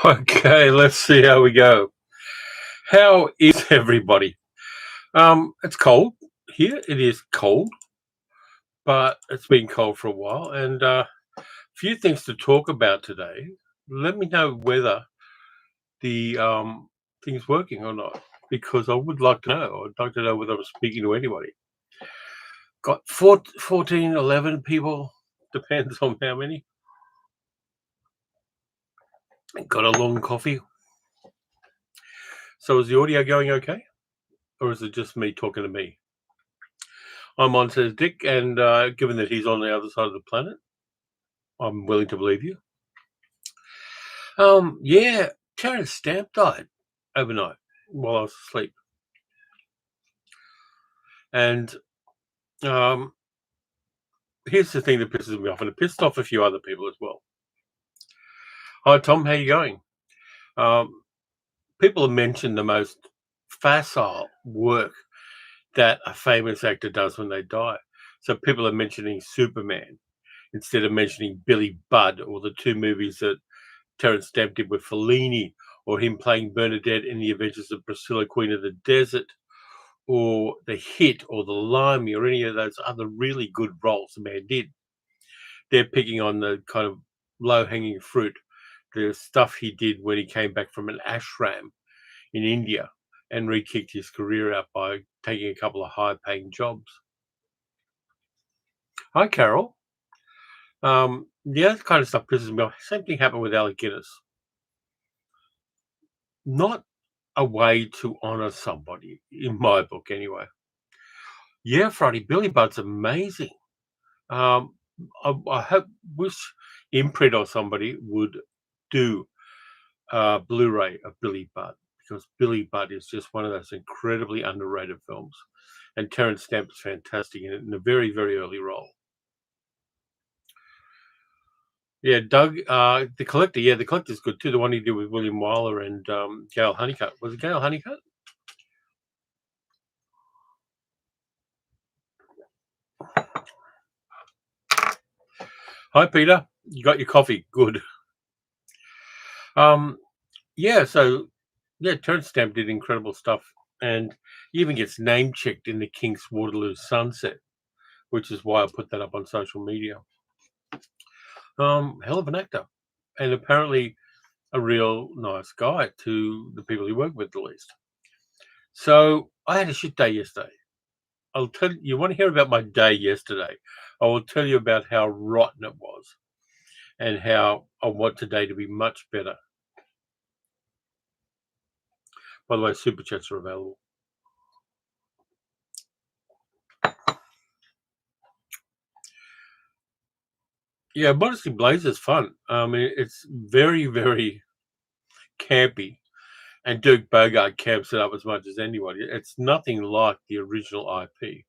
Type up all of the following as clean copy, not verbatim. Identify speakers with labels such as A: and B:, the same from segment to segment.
A: Okay, let's see how we go. How is everybody? It's cold here. It is cold, but it's been cold for a while, and few things to talk about today. Let me know whether the thing's working or not, because I would like to know. I'd like to know whether I'm speaking to anybody. Got 14, 11 people. Depends on how many. Got a long coffee. So is the audio going okay? Or is it just me talking to me? I'm on, says Dick, and given that he's on the other side of the planet, I'm willing to believe you. Yeah, Terrence Stamp died overnight while I was asleep. And here's the thing that pisses me off, and it pissed off a few other people as well. Hi, Tom, how you going? People have mentioned the most facile work that a famous actor does when they die. So people are mentioning Superman instead of mentioning Billy Budd, or the two movies that Terrence Stamp did with Fellini, or him playing Bernadette in The Adventures of Priscilla, Queen of the Desert, or The Hit, or The Limey, or any of those other really good roles the man did. They're picking on the kind of low-hanging fruit, the stuff he did when he came back from an ashram in India and re-kicked his career out by taking a couple of high-paying jobs. Hi, Carol. That kind of stuff pisses me off. Same thing happened with Alec Guinness. Not a way to honor somebody, in my book anyway. Yeah, Friday, Billy Budd's amazing. I wish Imprint or somebody would do a Blu-ray of Billy Budd, because Billy Budd is just one of those incredibly underrated films, and Terrence Stamp is fantastic in it, in a very, very early role. Yeah, Doug, The Collector. Yeah, The Collector's good too. The one he did with William Wyler and Gail Honeycutt. Was it Gail Honeycutt? Hi, Peter. You got your coffee? Good. Yeah. So, yeah, Terrence Stamp did incredible stuff, and he even gets name checked in the King's Waterloo Sunset, which is why I put that up on social media. Hell of an actor, and apparently a real nice guy to the people he worked with, at least. So I had a shit day yesterday. I'll tell you. You want to hear about my day yesterday? I will tell you about how rotten it was, and how I want today to be much better. By the way, super chats are available. Yeah, Modesty Blaze is fun. I mean, it's very, very campy, and Dirk Bogarde camps it up as much as anybody. It's nothing like the original IP,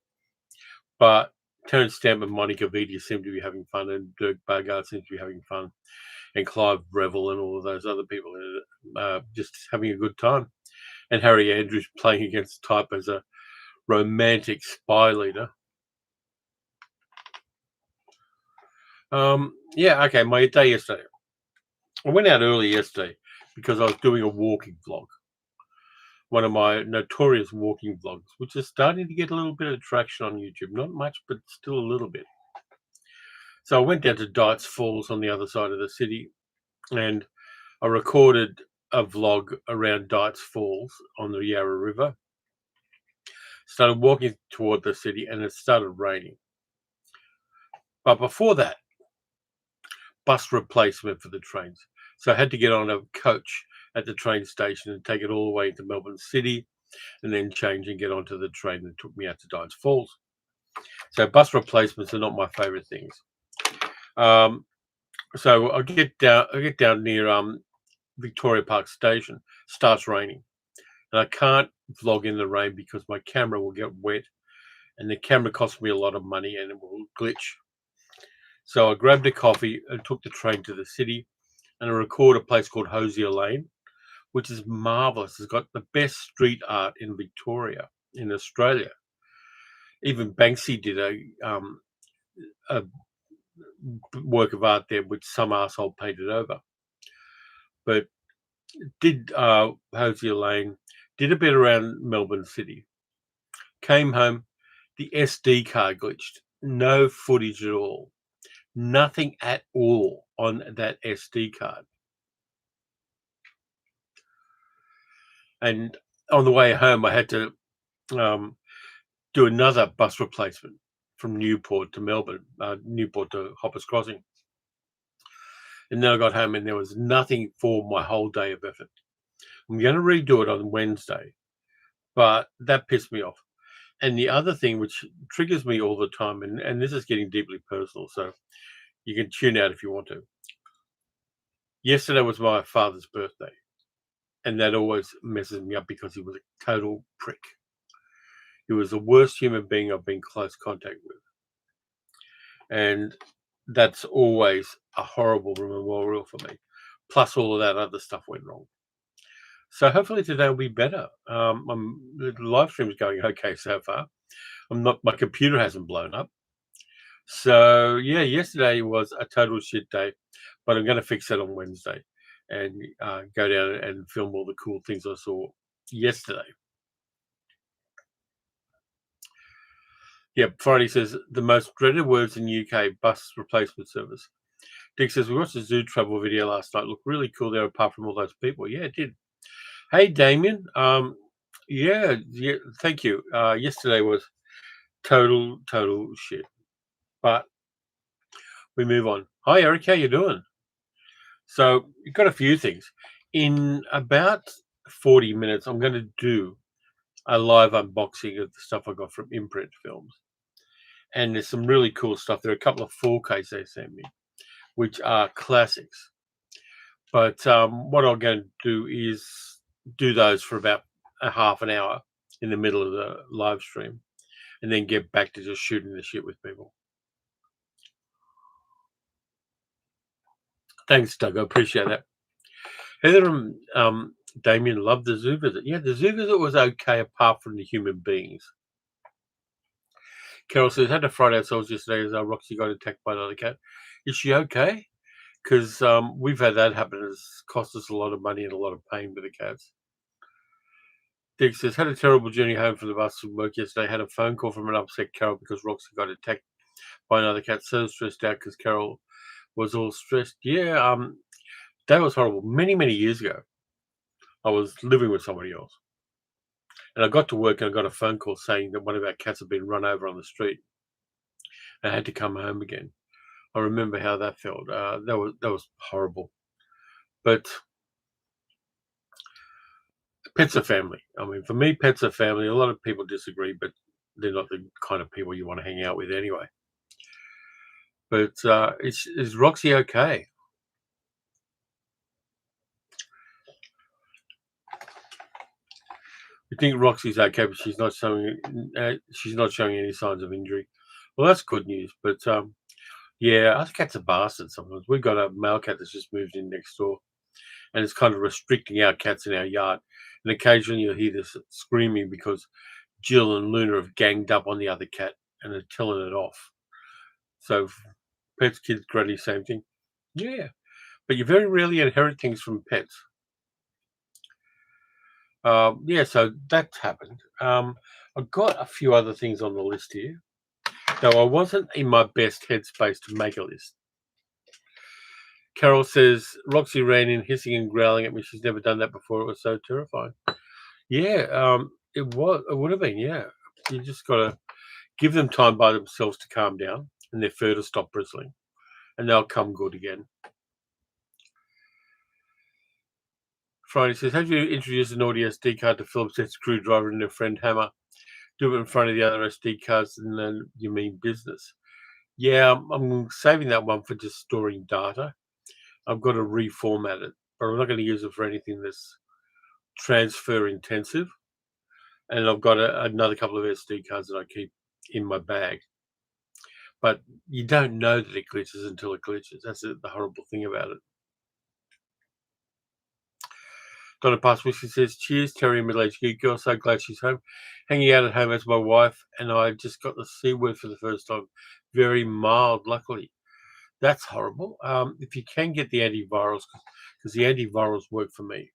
A: but Terrence Stamp and Monica Vitti seem to be having fun, and Dirk Bogarde seems to be having fun, and Clive Revel and all of those other people just having a good time. And Harry Andrews playing against type as a romantic spy leader. Yeah, okay, my day yesterday. I went out early yesterday because I was doing a walking vlog. One of my notorious walking vlogs, which is starting to get a little bit of traction on YouTube. Not much, but still a little bit. So I went down to Dights Falls on the other side of the city, and I recorded a vlog around Dights Falls on the Yarra River. Started walking toward the city, and it started raining. But before that, bus replacement for the trains. So I had to get on a coach at the train station and take it all the way into Melbourne City, and then change and get onto the train that took me out to Dights Falls. So bus replacements are not my favourite things. So I get down near Victoria Park Station. Starts raining, and I can't vlog in the rain because my camera will get wet, and the camera costs me a lot of money and it will glitch. So I grabbed a coffee and took the train to the city, and I recorded a place called Hosier Lane, which is marvelous. It's got the best street art in Victoria, in Australia. Even Banksy did a work of art there, which some arsehole painted over. But did Hosier Lane, did a bit around Melbourne City, came home, the SD card glitched. No footage at all. Nothing at all on that SD card. And on the way home, I had to do another bus replacement from Newport to Melbourne, Newport to Hoppers Crossing. And then I got home and there was nothing for my whole day of effort. I'm going to redo it on Wednesday, but that pissed me off. And the other thing which triggers me all the time, and this is getting deeply personal, so you can tune out if you want to. Yesterday was my father's birthday, and that always messes me up because he was a total prick. He was the worst human being I've been in close contact with. And that's always a horrible memorial for me. Plus, all of that other stuff went wrong. So hopefully today will be better. The live stream is going okay so far. My computer hasn't blown up. So yeah, yesterday was a total shit day, but I'm going to fix that on Wednesday and go down and film all the cool things I saw yesterday. Yeah, Friday says the most dreaded words in UK bus replacement service. Dick says we watched the zoo travel video last night. Looked really cool there, apart from all those people. Yeah, it did. Hey, Damien. Yeah. Thank you. Yesterday was total shit. But we move on. Hi, Eric. How you doing? So you've got a few things. In about 40 minutes, I'm going to do a live unboxing of the stuff I got from Imprint Films. And there's some really cool stuff. There are a couple of 4Ks they sent me, which are classics. But what I'm going to do is do those for about a half an hour in the middle of the live stream and then get back to just shooting the shit with people. Thanks, Doug. I appreciate that. Heather and Damien loved the zoo visit. Yeah, the zoo visit was okay apart from the human beings. Carol says, had to fright ourselves yesterday as Roxy got attacked by another cat. Is she okay? Because we've had that happen. It's cost us a lot of money and a lot of pain with the cats. Dick says, had a terrible journey home from the bus from work yesterday. Had a phone call from an upset Carol because Roxy got attacked by another cat. So stressed out because Carol was all stressed. Yeah, that was horrible. Many years ago, I was living with somebody else. And I got to work and I got a phone call saying that one of our cats had been run over on the street. I had to come home again. I remember how that felt. That was horrible. But pets are family. I mean, for me, pets are family. A lot of people disagree, but they're not the kind of people you want to hang out with anyway. But is Roxy okay? You think Roxy's okay, but she's not showing any signs of injury. Well, that's good news. But yeah, other cats are bastards sometimes. We've got a male cat that's just moved in next door, and it's kind of restricting our cats in our yard. And occasionally you'll hear this screaming because Jill and Luna have ganged up on the other cat and are telling it off. So pets, kids, granny, same thing. Yeah, but you very rarely inherit things from pets. Yeah, so that's happened. I've got a few other things on the list here, though I wasn't in my best headspace to make a list. Carol says, Roxy ran in hissing and growling at me. She's never done that before. It was so terrifying. Yeah, it would have been, yeah. You just got to give them time by themselves to calm down and their fur to stop bristling, and they'll come good again. Friday says, have you introduced an audio SD card to Philip's head screwdriver and their friend hammer? Do it in front of the other SD cards and then you mean business. Yeah, I'm saving that one for just storing data. I've got to reformat it, but I'm not going to use it for anything that's transfer intensive. And I've got another couple of SD cards that I keep in my bag. But you don't know that it glitches until it glitches. That's the horrible thing about it. Donna Passwish says, cheers, Terry, middle-aged geek girl. So glad she's home. Hanging out at home as my wife, and I just got the C word for the first time. Very mild, luckily. That's horrible. If you can get the antivirals, because the antivirals work for me.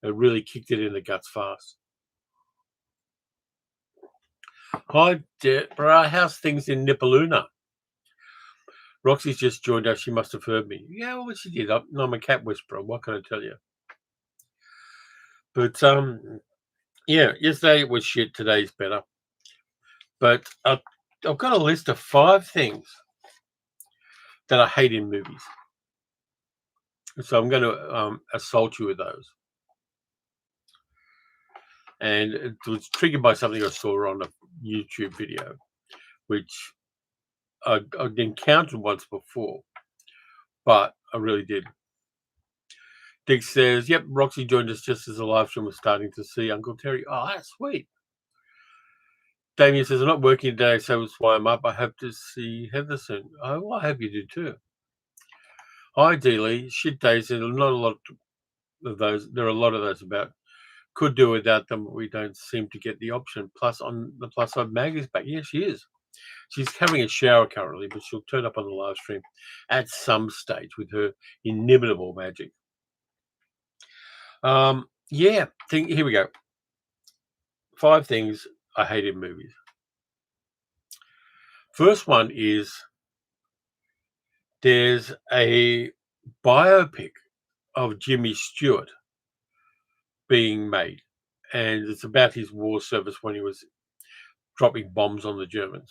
A: It really kicked it in the guts fast. Hi, Deborah. How's things in Nipaluna? Roxy's just joined us. She must have heard me. Yeah, well, she did. I'm a cat whisperer. What can I tell you? But yeah, yesterday was shit. Today's better. But I've got a list of 5 things that I hate in movies. So I'm going to assault you with those. And it was triggered by something I saw on a YouTube video, which I'd encountered once before, but I really did. Dick says, yep, Roxy joined us just as the live stream was starting to see Uncle Terry. Oh, that's sweet. Damien says, I'm not working today, so that's why I'm up. I hope to see Heather soon. Oh, well, I hope you do too. Hi, Dealey. Shit days, and not a lot of those. There are a lot of those about. Could do without them, but we don't seem to get the option. Plus, on the plus side, Mag is back. Yeah, she is. She's having a shower currently, but she'll turn up on the live stream at some stage with her inimitable magic. Yeah, here we go. 5 things I hate in movies. First one is there's a biopic of Jimmy Stewart being made, and it's about his war service when he was dropping bombs on the Germans.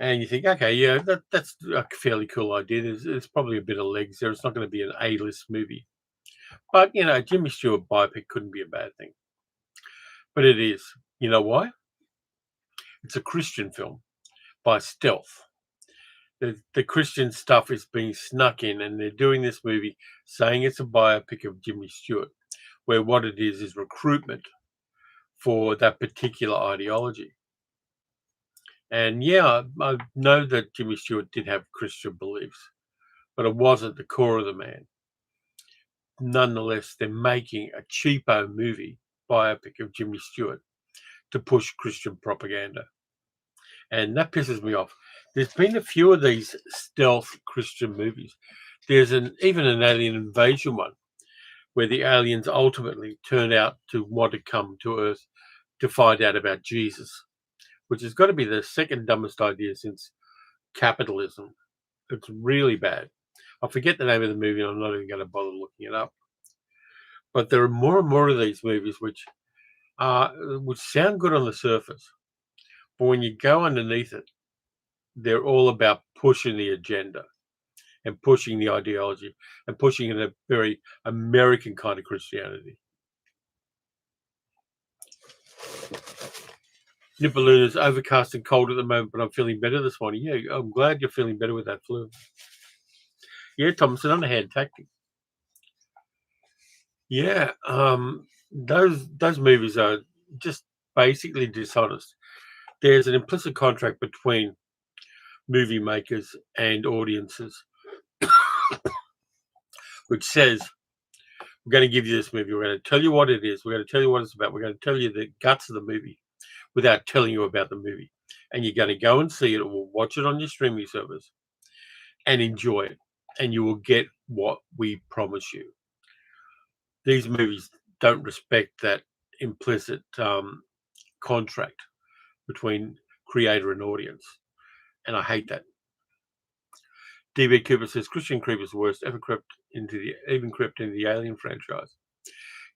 A: And you think, okay, yeah, that's a fairly cool idea. There's probably a bit of legs there. It's not going to be an A-list movie. But, Jimmy Stewart biopic couldn't be a bad thing. But it is. You know why? It's a Christian film by stealth. The Christian stuff is being snuck in, and they're doing this movie saying it's a biopic of Jimmy Stewart, where what it is recruitment for that particular ideology. And yeah, I know that Jimmy Stewart did have Christian beliefs, but it wasn't the core of the man. Nonetheless, they're making a cheapo movie biopic of Jimmy Stewart to push Christian propaganda. And that pisses me off. There's been a few of these stealth Christian movies. There's even an alien invasion one where the aliens ultimately turned out to want to come to Earth to find out about Jesus, which has got to be the second dumbest idea since capitalism. It's really bad. I forget the name of the movie, and I'm not even going to bother looking it up. But there are more and more of these movies which sound good on the surface, but when you go underneath it, they're all about pushing the agenda and pushing the ideology and pushing in a very American kind of Christianity. Nipaluna is overcast and cold at the moment, but I'm feeling better this morning. Yeah, I'm glad you're feeling better with that flu. Yeah, Tom, it's an underhand tactic. Yeah, those movies are just basically dishonest. There's an implicit contract between movie makers and audiences, which says, we're going to give you this movie. We're going to tell you what it is. We're going to tell you what it's about. We're going to tell you the guts of the movie without telling you about the movie. And you're going to go and see it or watch it on your streaming service and enjoy it. And you will get what we promise you. These movies don't respect that implicit contract between creator and audience. And I hate that. DB Cooper says Christian Creeper's the worst ever crept into the Alien franchise.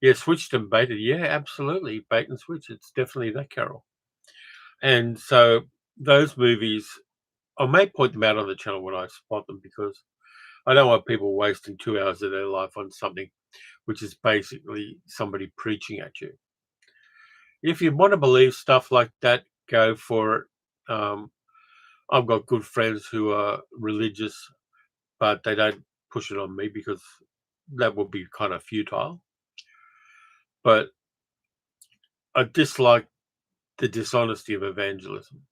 A: Yeah, switched and baited. Yeah, absolutely. Bait and switch. It's definitely that, Carol. And so those movies, I may point them out on the channel when I spot them, because I don't want people wasting 2 hours of their life on something which is basically somebody preaching at you. If you want to believe stuff like that, go for it. I've got good friends who are religious, but they don't push it on me because that would be kind of futile. But I dislike the dishonesty of evangelism.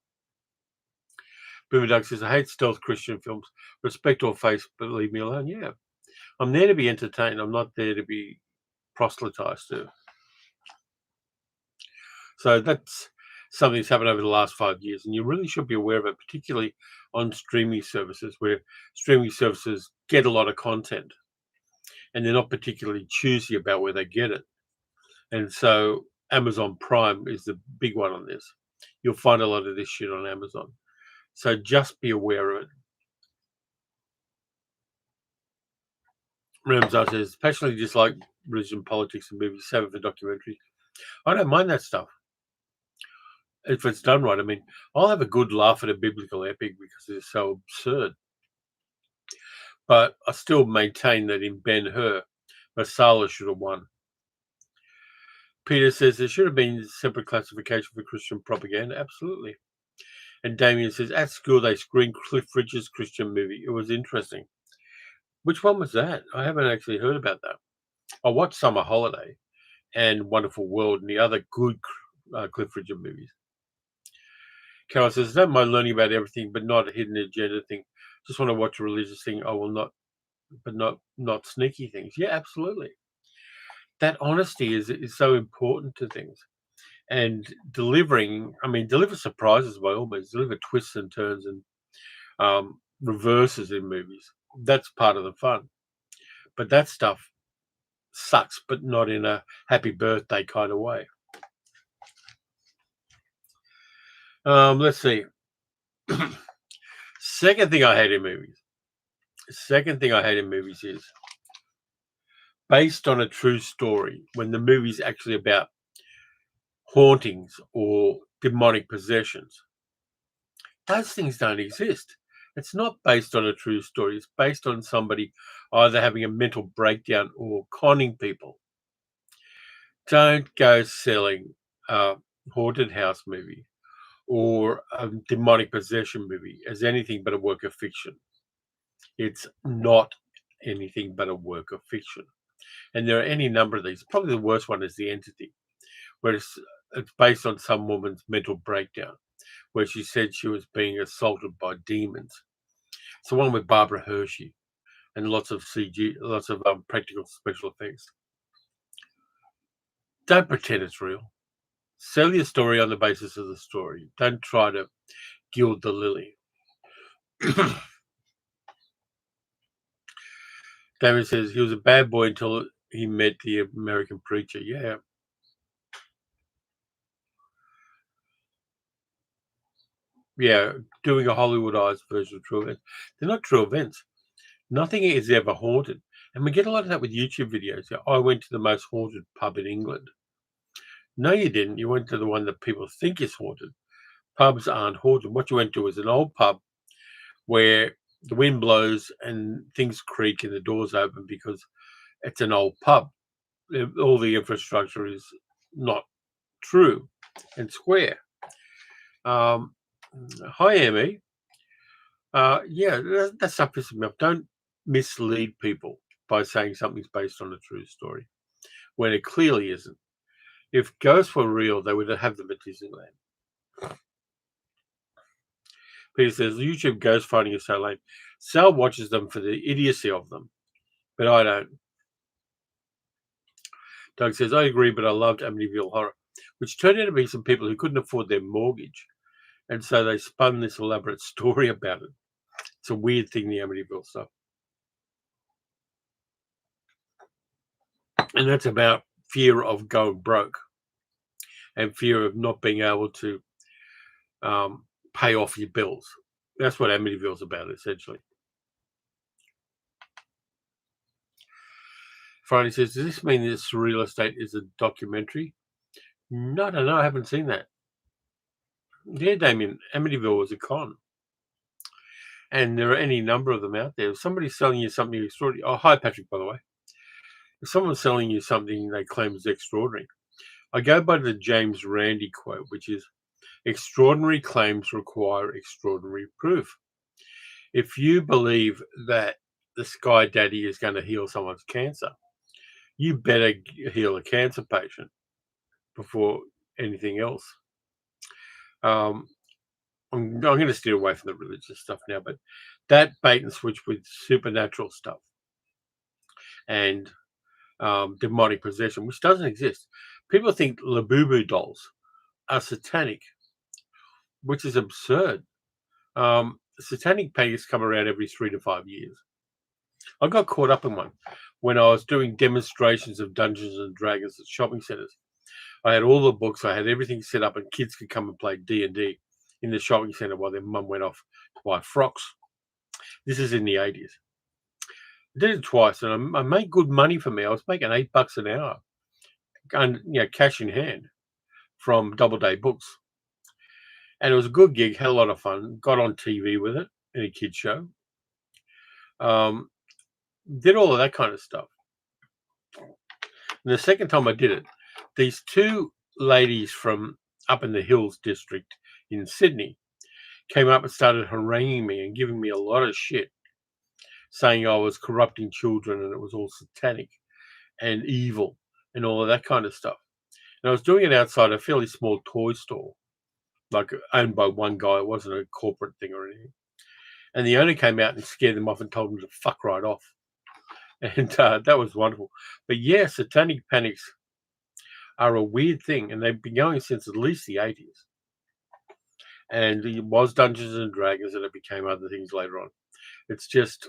A: Boomer Doug says, I hate stealth Christian films. Respect all faiths, but leave me alone. Yeah. I'm there to be entertained. I'm not there to be proselytized to. So that's something that's happened over the last 5 years, and you really should be aware of it, particularly on streaming services, where streaming services get a lot of content. and they're not particularly choosy about where they get it. And so Amazon Prime is the big one on this. You'll find a lot of this shit on Amazon. So just be aware of it. Ramzar says, passionately dislike religion, politics, and movies, save it for documentaries. I don't mind that stuff if it's done right. I mean, I'll have a good laugh at a biblical epic because it's so absurd. But I still maintain that in Ben-Hur, Masala should have won. Peter says there should have been separate classification for Christian propaganda. Absolutely. And Damien says, at school they screened Cliff Richard's Christian movie. It was interesting. Which one was that? I haven't actually heard about that. I watched Summer Holiday and Wonderful World and the other good Cliff Richard movies. Carol says, don't mind learning about everything, but not a hidden agenda thing. Just want to watch a religious thing. I will not, but not sneaky things. Yeah, absolutely. That honesty is so important to things. And deliver surprises by all means, deliver twists and turns and reverses in movies. That's part of the fun. But that stuff sucks, but not in a happy birthday kind of way. Let's see. Second thing I hate in movies is based on a true story when the movie's actually about hauntings or demonic possessions. Those things don't exist. It's not based on a true story. It's based on somebody either having a mental breakdown or conning people. Don't go selling a haunted house movie or a demonic possession movie as anything but a work of fiction. It's not anything but a work of fiction. And there are any number of these. Probably the worst one is The Entity, where it's based on some woman's mental breakdown, where she said she was being assaulted by demons. It's the one with Barbara Hershey and lots of CG, lots of practical special effects. Don't pretend it's real. Sell your story on the basis of the story. Don't try to gild the lily. David says he was a bad boy until he met the American preacher. Yeah. Yeah, doing a Hollywoodized version of true events. They're not true events. Nothing is ever haunted. And we get a lot of that with YouTube videos. I went to the most haunted pub in England. No, you didn't. You went to the one that people think is haunted. Pubs aren't haunted. What you went to is an old pub where the wind blows and things creak and the doors open because it's an old pub. All the infrastructure is not true and square. Hi, Emmy. Yeah, that stuff pisses me off. Don't mislead people by saying something's based on a true story when it clearly isn't. If ghosts were real, they would have them at Disneyland. Peter says, YouTube ghost finding is so lame. Sal watches them for the idiocy of them, but I don't. Doug says, I agree, but I loved Amityville Horror, which turned out to be some people who couldn't afford their mortgage. And so they spun this elaborate story about it. It's a weird thing, the Amityville stuff. And that's about fear of going broke and fear of not being able to pay off your bills. That's what Amityville's about, essentially. Friday says, does this mean this real estate is a documentary? No, I haven't seen that. Yeah, Damien, Amityville was a con. And there are any number of them out there. If somebody's selling you something extraordinary. Oh, hi, Patrick, by the way. If someone's selling you something they claim is extraordinary, I go by the James Randi quote, which is, extraordinary claims require extraordinary proof. If you believe that the Sky Daddy is going to heal someone's cancer, you better heal a cancer patient before anything else. I'm going to steer away from the religious stuff now, but that bait and switch with supernatural stuff and demonic possession, which doesn't exist. People think Labubu dolls are satanic, which is absurd. Satanic paintings come around every 3 to 5 years. I got caught up in one. when I was doing demonstrations of Dungeons and Dragons at shopping centres. I had all the books, I had everything set up, and kids could come and play D&D in the shopping centre while their mum went off to buy frocks. This is in the 80s. I did it twice, and I made good money for me. I was making $8 an hour, and cash in hand from Doubleday Books, and it was a good gig. Had a lot of fun. Got on TV with it in a kids show. Did all of that kind of stuff. And the second time I did it, these two ladies from up in the Hills district in Sydney came up and started haranguing me and giving me a lot of shit, saying I was corrupting children and it was all satanic and evil and all of that kind of stuff. And I was doing it outside a fairly small toy store, like owned by one guy. It wasn't a corporate thing or anything. And the owner came out and scared them off and told them to fuck right off. And that was wonderful. But yeah, satanic panics are a weird thing, and they've been going since at least the 80s. And it was Dungeons and Dragons, and it became other things later on. It's just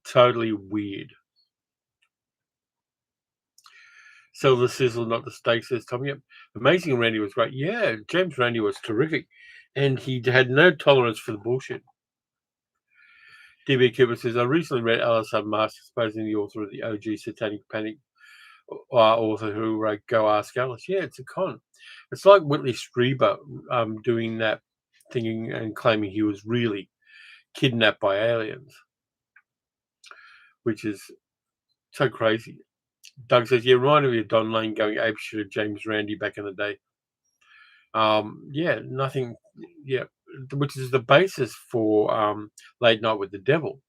A: totally weird. Sell the sizzle, not the steak, says Tom. Yep. Amazing Randy was great. Yeah, James Randy was terrific. And he had no tolerance for the bullshit. DB Cooper says, I recently read Alistair Master, supposing the author of the OG Satanic Panic, author who wrote Go Ask Alice. Yeah, it's a con. It's like Whitley Strieber doing that thing and claiming he was really kidnapped by aliens, which is so crazy. Doug says, yeah, reminded me of Don Lane going apeshit at James Randi back in the day. Nothing, which is the basis for Late Night with the Devil,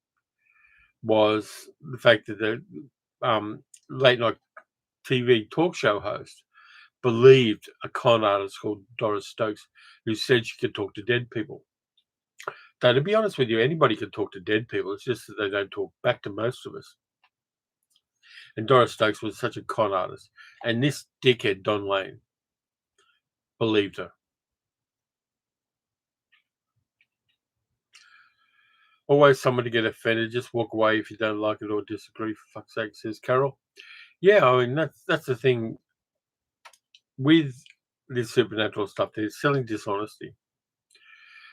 A: was the fact that the late night TV talk show host believed a con artist called Doris Stokes, who said she could talk to dead people. Now, to be honest with you, anybody can talk to dead people. It's just that they don't talk back to most of us. And Doris Stokes was such a con artist. And this dickhead, Don Lane, believed her. Always someone to get offended. Just walk away if you don't like it or disagree, for fuck's sake, says Carol. Yeah, I mean, that's the thing with this supernatural stuff. They're selling dishonesty.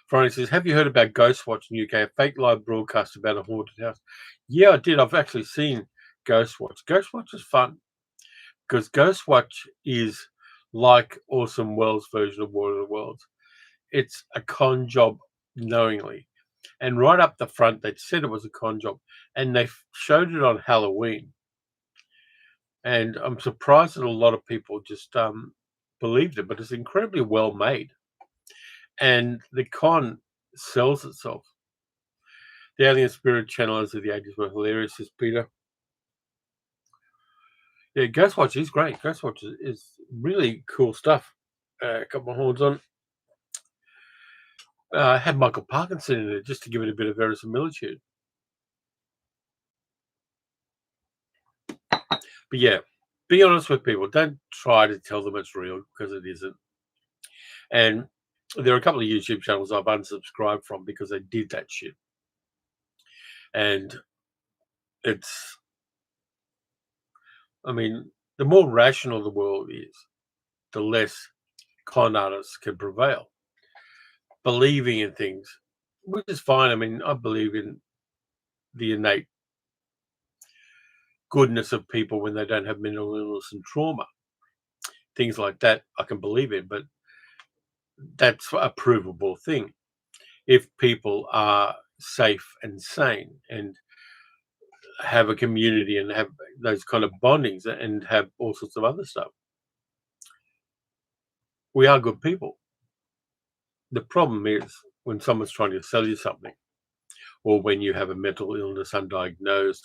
A: Friday says, have you heard about Ghostwatch in UK, a fake live broadcast about a haunted house? Yeah, I did. I've actually seen Ghostwatch. Ghostwatch is fun because Ghostwatch is like Orson Welles' version of War of the Worlds. It's a con job knowingly. And right up the front, they said it was a con job. And they showed it on Halloween. And I'm surprised that a lot of people just believed it, but it's incredibly well made. And the con sells itself. The alien spirit channelers of the 80s were hilarious, says Peter. Yeah, Ghostwatch is great. Ghostwatch is really cool stuff. Got my horns on. Had Michael Parkinson in it just to give it a bit of verisimilitude. But yeah, be honest with people. Don't try to tell them it's real because it isn't. And there are a couple of YouTube channels I've unsubscribed from because they did that shit. And it's, I mean, the more rational the world is, the less con artists can prevail. Believing in things, which is fine. I mean, I believe in the innate goodness of people when they don't have mental illness and trauma. Things like that I can believe in, but that's a provable thing. If people are safe and sane and have a community and have those kind of bondings and have all sorts of other stuff, we are good people. The problem is when someone's trying to sell you something, or when you have a mental illness undiagnosed,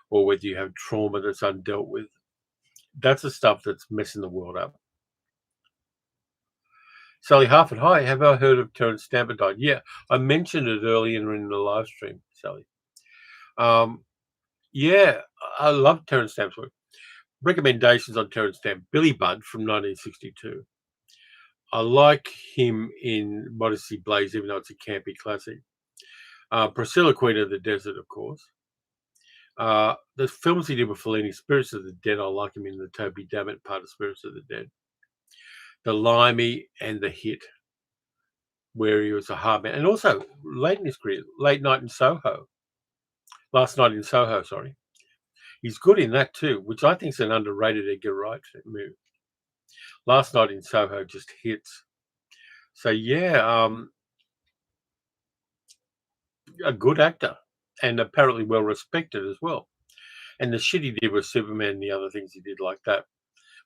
A: or whether you have trauma that's undealt with. That's the stuff that's messing the world up. Sally Harford, hi, have I heard of Terrence Stamper died? Yeah, I mentioned it earlier in the live stream, Sally. Yeah, I love Terrence Stamp's work. Recommendations on Terrence Stamp. Billy Budd from 1962. I like him in Modesty Blaze, even though it's a campy classic. Priscilla, Queen of the Desert, of course. The films he did with Fellini, Spirits of the Dead, I like him in the Toby Dammit part of Spirits of the Dead. The Limey and The Hit, where he was a hard man. And also, late in his career, Late Night in Soho. Last Night in Soho, sorry. He's good in that too, which I think is an underrated Edgar Wright movie. Last Night in Soho just hits. So yeah, a good actor and apparently well respected as well. And the shit he did with Superman and the other things he did like that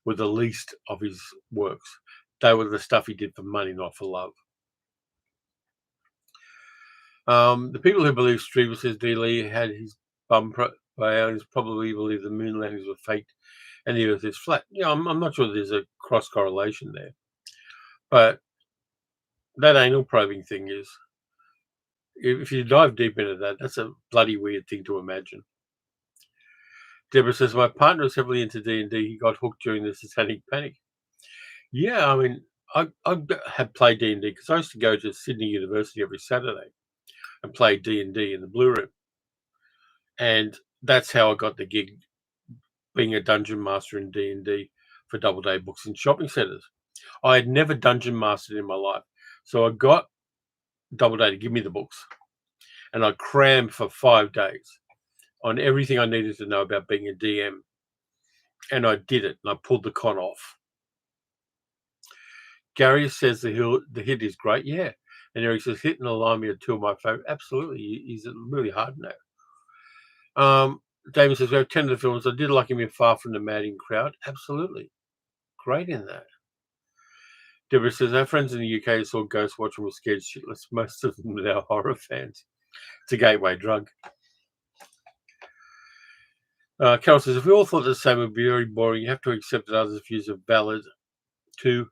A: were the least of his works. They were the stuff he did for money, not for love. The people who believe Strieber, says D. Lee, had his bum by probably believe the moon landings were faked and the Earth is flat. Yeah, I'm not sure there's a cross correlation there, but that anal probing thing is. If you dive deep into that, that's a bloody weird thing to imagine. Deborah says, my partner is heavily into D&D. He got hooked during the Satanic Panic. Yeah, I mean, I had played D&D because I used to go to Sydney University every Saturday and play D&D in the Blue Room. And that's how I got the gig, being a dungeon master in D&D for Doubleday Books in shopping centres. I had never dungeon mastered in my life. So I got Doubleday to give me the books. And I crammed for 5 days on everything I needed to know about being a DM. And I did it, and I pulled the con off. Gary says the hit is great, yeah. And Eric says, Hit and Alarmy are two of my favorite. Absolutely, he's really hard now. Damon says, we have 10 of the films. I did like him in Far From the Madding Crowd. Absolutely. Great in that. Deborah says, our friends in the UK saw Ghostwatch and were scared shitless. Most of them are now horror fans. It's a gateway drug. Carol says, if we all thought the same, it would be very boring. You have to accept that others' views are valid too.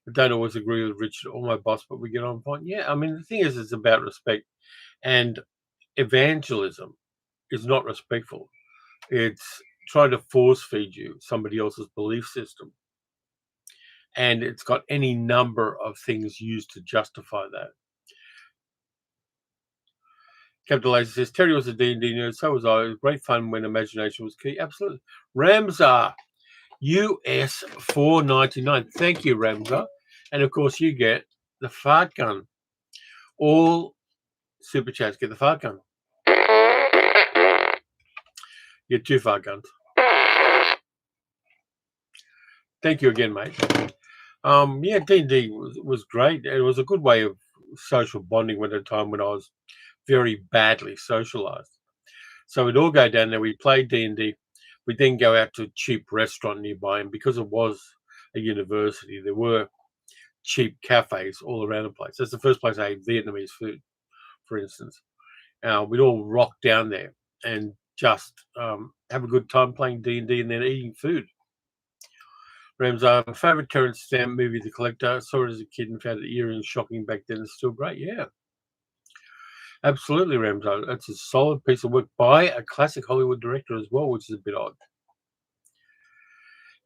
A: I don't always agree with Richard or my boss, but we get on fine. Yeah, I mean, the thing is, it's about respect. And evangelism is not respectful. It's trying to force feed you somebody else's belief system. And it's got any number of things used to justify that. Captain Lazy says, Terry was a D&D nerd, so was I. It was great fun when imagination was key. Absolutely. Ramsar, US $4.99. Thank you, Ramsar. And, of course, you get the fart gun. All super chats get the fart gun. You get 2 fart guns. Thank you again, mate. Yeah, D&D was great. It was a good way of social bonding at a time when I was very badly socialized. So we'd all go down there, we'd play D&D, we'd then go out to a cheap restaurant nearby, and because it was a university, there were cheap cafes all around the place. That's the first place I ate Vietnamese food, for instance. We'd all rock down there and just have a good time playing D&D and then eating food. Rams, my favourite Terrence Stamp movie, The Collector. I saw it as a kid and found it eerie and shocking back then. It's still great, yeah. Absolutely, Ramsar. It's a solid piece of work by a classic Hollywood director as well, which is a bit odd.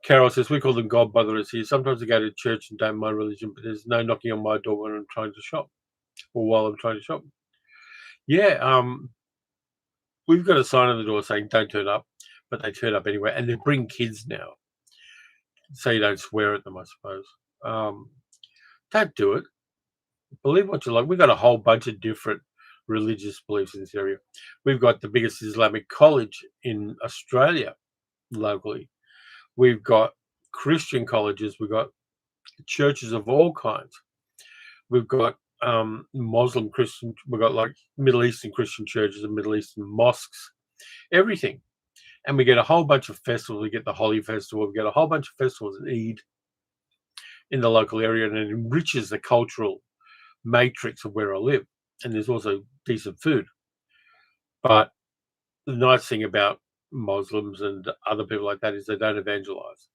A: Carol says, we call them God botherers here. Sometimes I go to church and don't mind religion, but there's no knocking on my door when I'm trying to shop or while I'm trying to shop. Yeah, we've got a sign on the door saying don't turn up, but they turn up anyway. And they bring kids now, so you don't swear at them, I suppose. Don't do it. Believe what you like. We've got a whole bunch of different religious beliefs in this area. We've got the biggest Islamic college in Australia locally. We've got Christian colleges. We've got churches of all kinds. We've got Muslim Christian. We've got like Middle Eastern Christian churches and Middle Eastern mosques, everything. And we get a whole bunch of festivals. We get the Holi Festival. We get a whole bunch of festivals and Eid in the local area, and it enriches the cultural matrix of where I live. And there's also decent food. But the nice thing about Muslims and other people like that is they don't evangelize.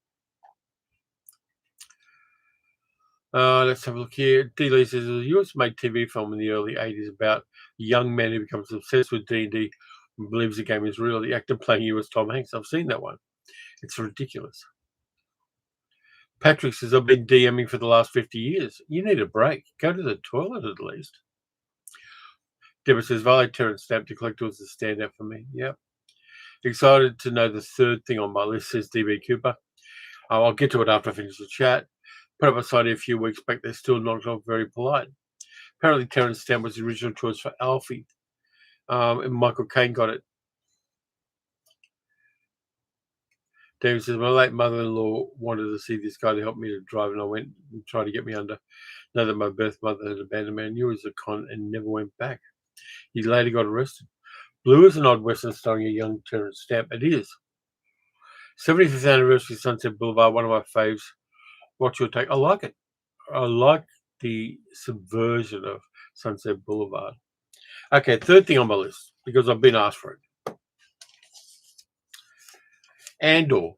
A: Let's have a look here. D. Lee says, a US-made TV film in the early 80s about a young man who becomes obsessed with D&D and believes the game is real. The actor playing US Tom Hanks. I've seen that one. It's ridiculous. Patrick says, I've been DMing for the last 50 years. You need a break. Go to the toilet at least. Deborah says, Violet Terrence Stamp to Collector was a standout for me. Yep. Excited to know the third thing on my list, says DB Cooper. I'll get to it after I finish the chat. Put up a side a few weeks back. They're still not very polite. Apparently, Terrence Stamp was the original choice for Alfie, and Michael Caine got it. David says, my late mother-in-law wanted to see this guy to help me to drive, and I went and tried to get me under. Know that my birth mother had abandoned me. I knew he was a con and never went back. He later got arrested. Blue is an odd western starring a young Terrence Stamp. It is. 75th anniversary Sunset Boulevard, one of my faves. What's your take? I like it. I like the subversion of Sunset Boulevard. Okay, third thing on my list, because I've been asked for it. Andor,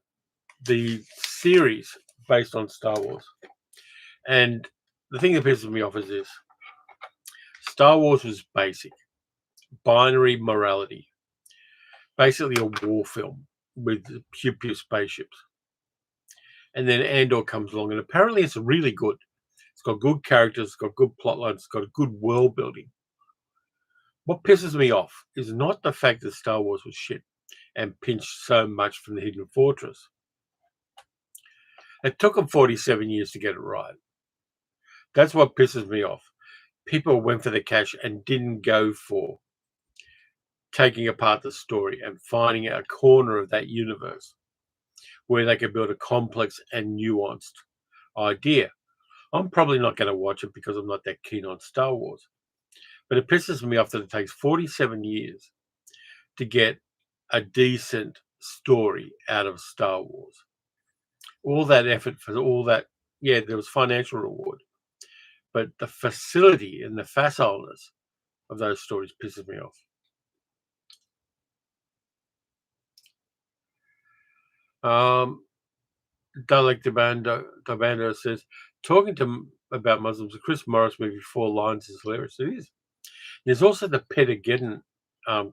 A: the series based on Star Wars. And the thing that pisses me off is this. Star Wars was basic. Binary morality. Basically a war film with pew-pew spaceships. And then Andor comes along, and apparently it's really good. It's got good characters, it's got good plot lines, it's got a good world building. What pisses me off is not the fact that Star Wars was shit and pinched so much from the Hidden Fortress. It took them 47 years to get it right. That's what pisses me off. People went for the cash and didn't go for taking apart the story and finding a corner of that universe where they could build a complex and nuanced idea. I'm probably not going to watch it because I'm not that keen on Star Wars. But it pisses me off that it takes 47 years to get a decent story out of Star Wars. All that effort for all that, yeah, there was financial reward. But the facility and the facileness of those stories pisses me off. Dalek Dabando says, talking to about Muslims, the Chris Morris movie Four Lines is hilarious. It is. There's also the Pedageddon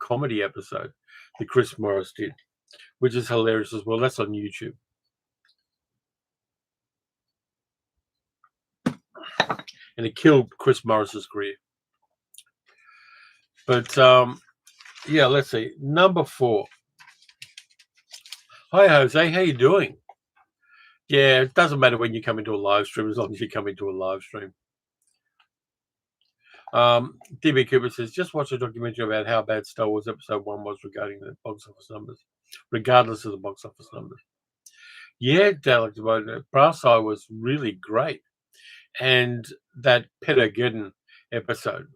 A: comedy episode that Chris Morris did, which is hilarious as well. That's on YouTube. And it killed Chris Morris's career. But yeah, let's see. Number 4. Hi Jose, how you doing? Yeah, it doesn't matter when you come into a live stream as long as you come into a live stream. DB Cooper says, just watch a documentary about how bad Star Wars Episode 1 was regarding the box office numbers, regardless of the box office numbers. Yeah, Dalek, Brass Eye was really great. And that Pedageddon episode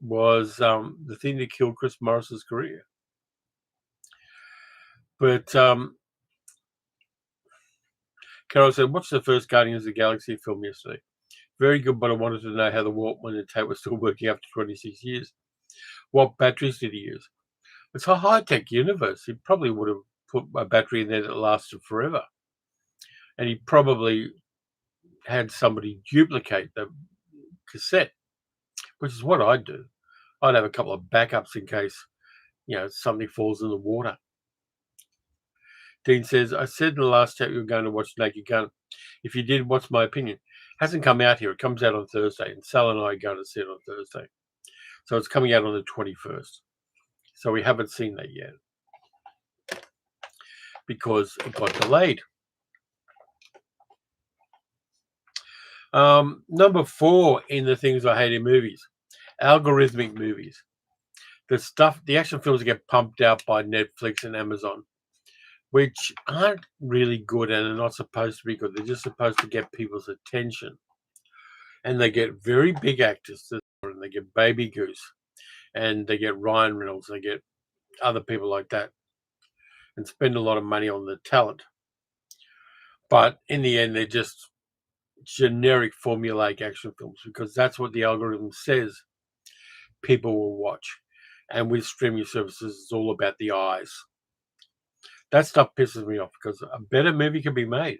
A: was the thing that killed Chris Morris's career. But Carol said, what's the first Guardians of the Galaxy film yesterday? Very good, but I wanted to know how the Walkman and tape was still working after 26 years. What batteries did he use? It's a high-tech universe. He probably would have put a battery in there that lasted forever. And he probably had somebody duplicate the cassette, which is what I'd do. I'd have a couple of backups in case, something falls in the water. Dean says, I said in the last chat you were going to watch Naked Gun. If you did, what's my opinion? Hasn't come out here. It comes out on Thursday, and Sal and I are going to see it on Thursday. So it's coming out on the 21st. So we haven't seen that yet because it got delayed. Number 4 in the things I hate in movies, algorithmic movies. The action films get pumped out by Netflix and Amazon, which aren't really good and are not supposed to be good. They're just supposed to get people's attention. And they get very big actors, and they get Baby Goose, and they get Ryan Reynolds, and they get other people like that, and spend a lot of money on the talent. But in the end, they're just generic formulaic action films because that's what the algorithm says people will watch. And with streaming services, it's all about the eyes. That stuff pisses me off because a better movie can be made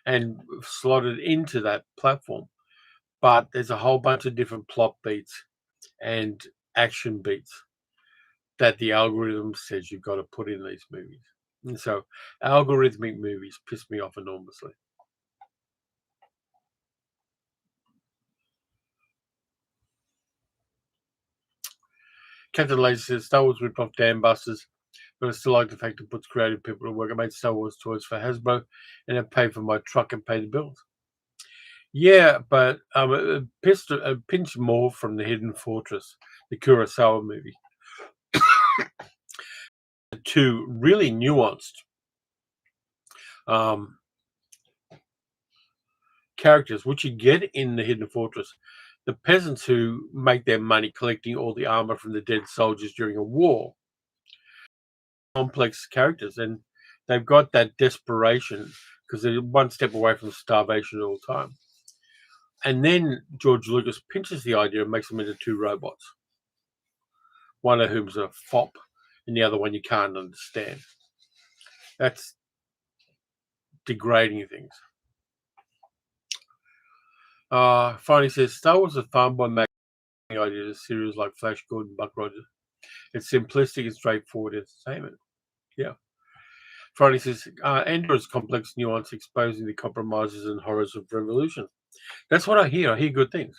A: and slotted into that platform. But there's a whole bunch of different plot beats and action beats that the algorithm says you've got to put in these movies. And so algorithmic movies piss me off enormously. Captain Laser says Star Wars ripped off Dam Busters, but I still like the fact it puts creative people to work. I made Star Wars toys for Hasbro, and I paid for my truck and paid the bills. Yeah, but a pinch more from the Hidden Fortress, the Kurosawa movie. Two really nuanced characters, which you get in the Hidden Fortress. The peasants who make their money collecting all the armor from the dead soldiers during a war. Complex characters, and they've got that desperation because they're one step away from starvation all the time. And then George Lucas pinches the idea and makes them into two robots. One of whom's a fop, and the other one you can't understand. That's degrading things. Finally says, Star Wars is fun by making the idea of series like Flash Gordon, Buck Rogers. It's simplistic and straightforward entertainment. Yeah. Friday says, Andor's complex nuance exposing the compromises and horrors of revolution. That's what I hear. I hear good things.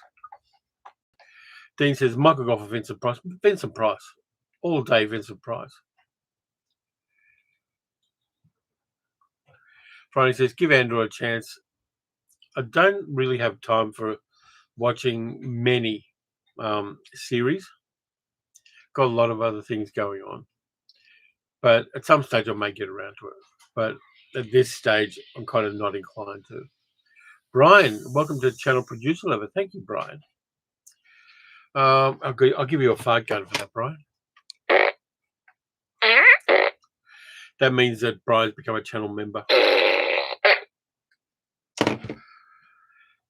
A: Dean says, Michael Goff of Vincent Price. Vincent Price. All day Vincent Price. Friday says, give Andor a chance. I don't really have time for watching many series. Got a lot of other things going on. But at some stage I may get around to it. But at this stage, I'm kind of not inclined to. Brian, welcome to Channel Producer Level. Thank you, Brian. I'll give you a fart gun for that, Brian. That means that Brian's become a channel member.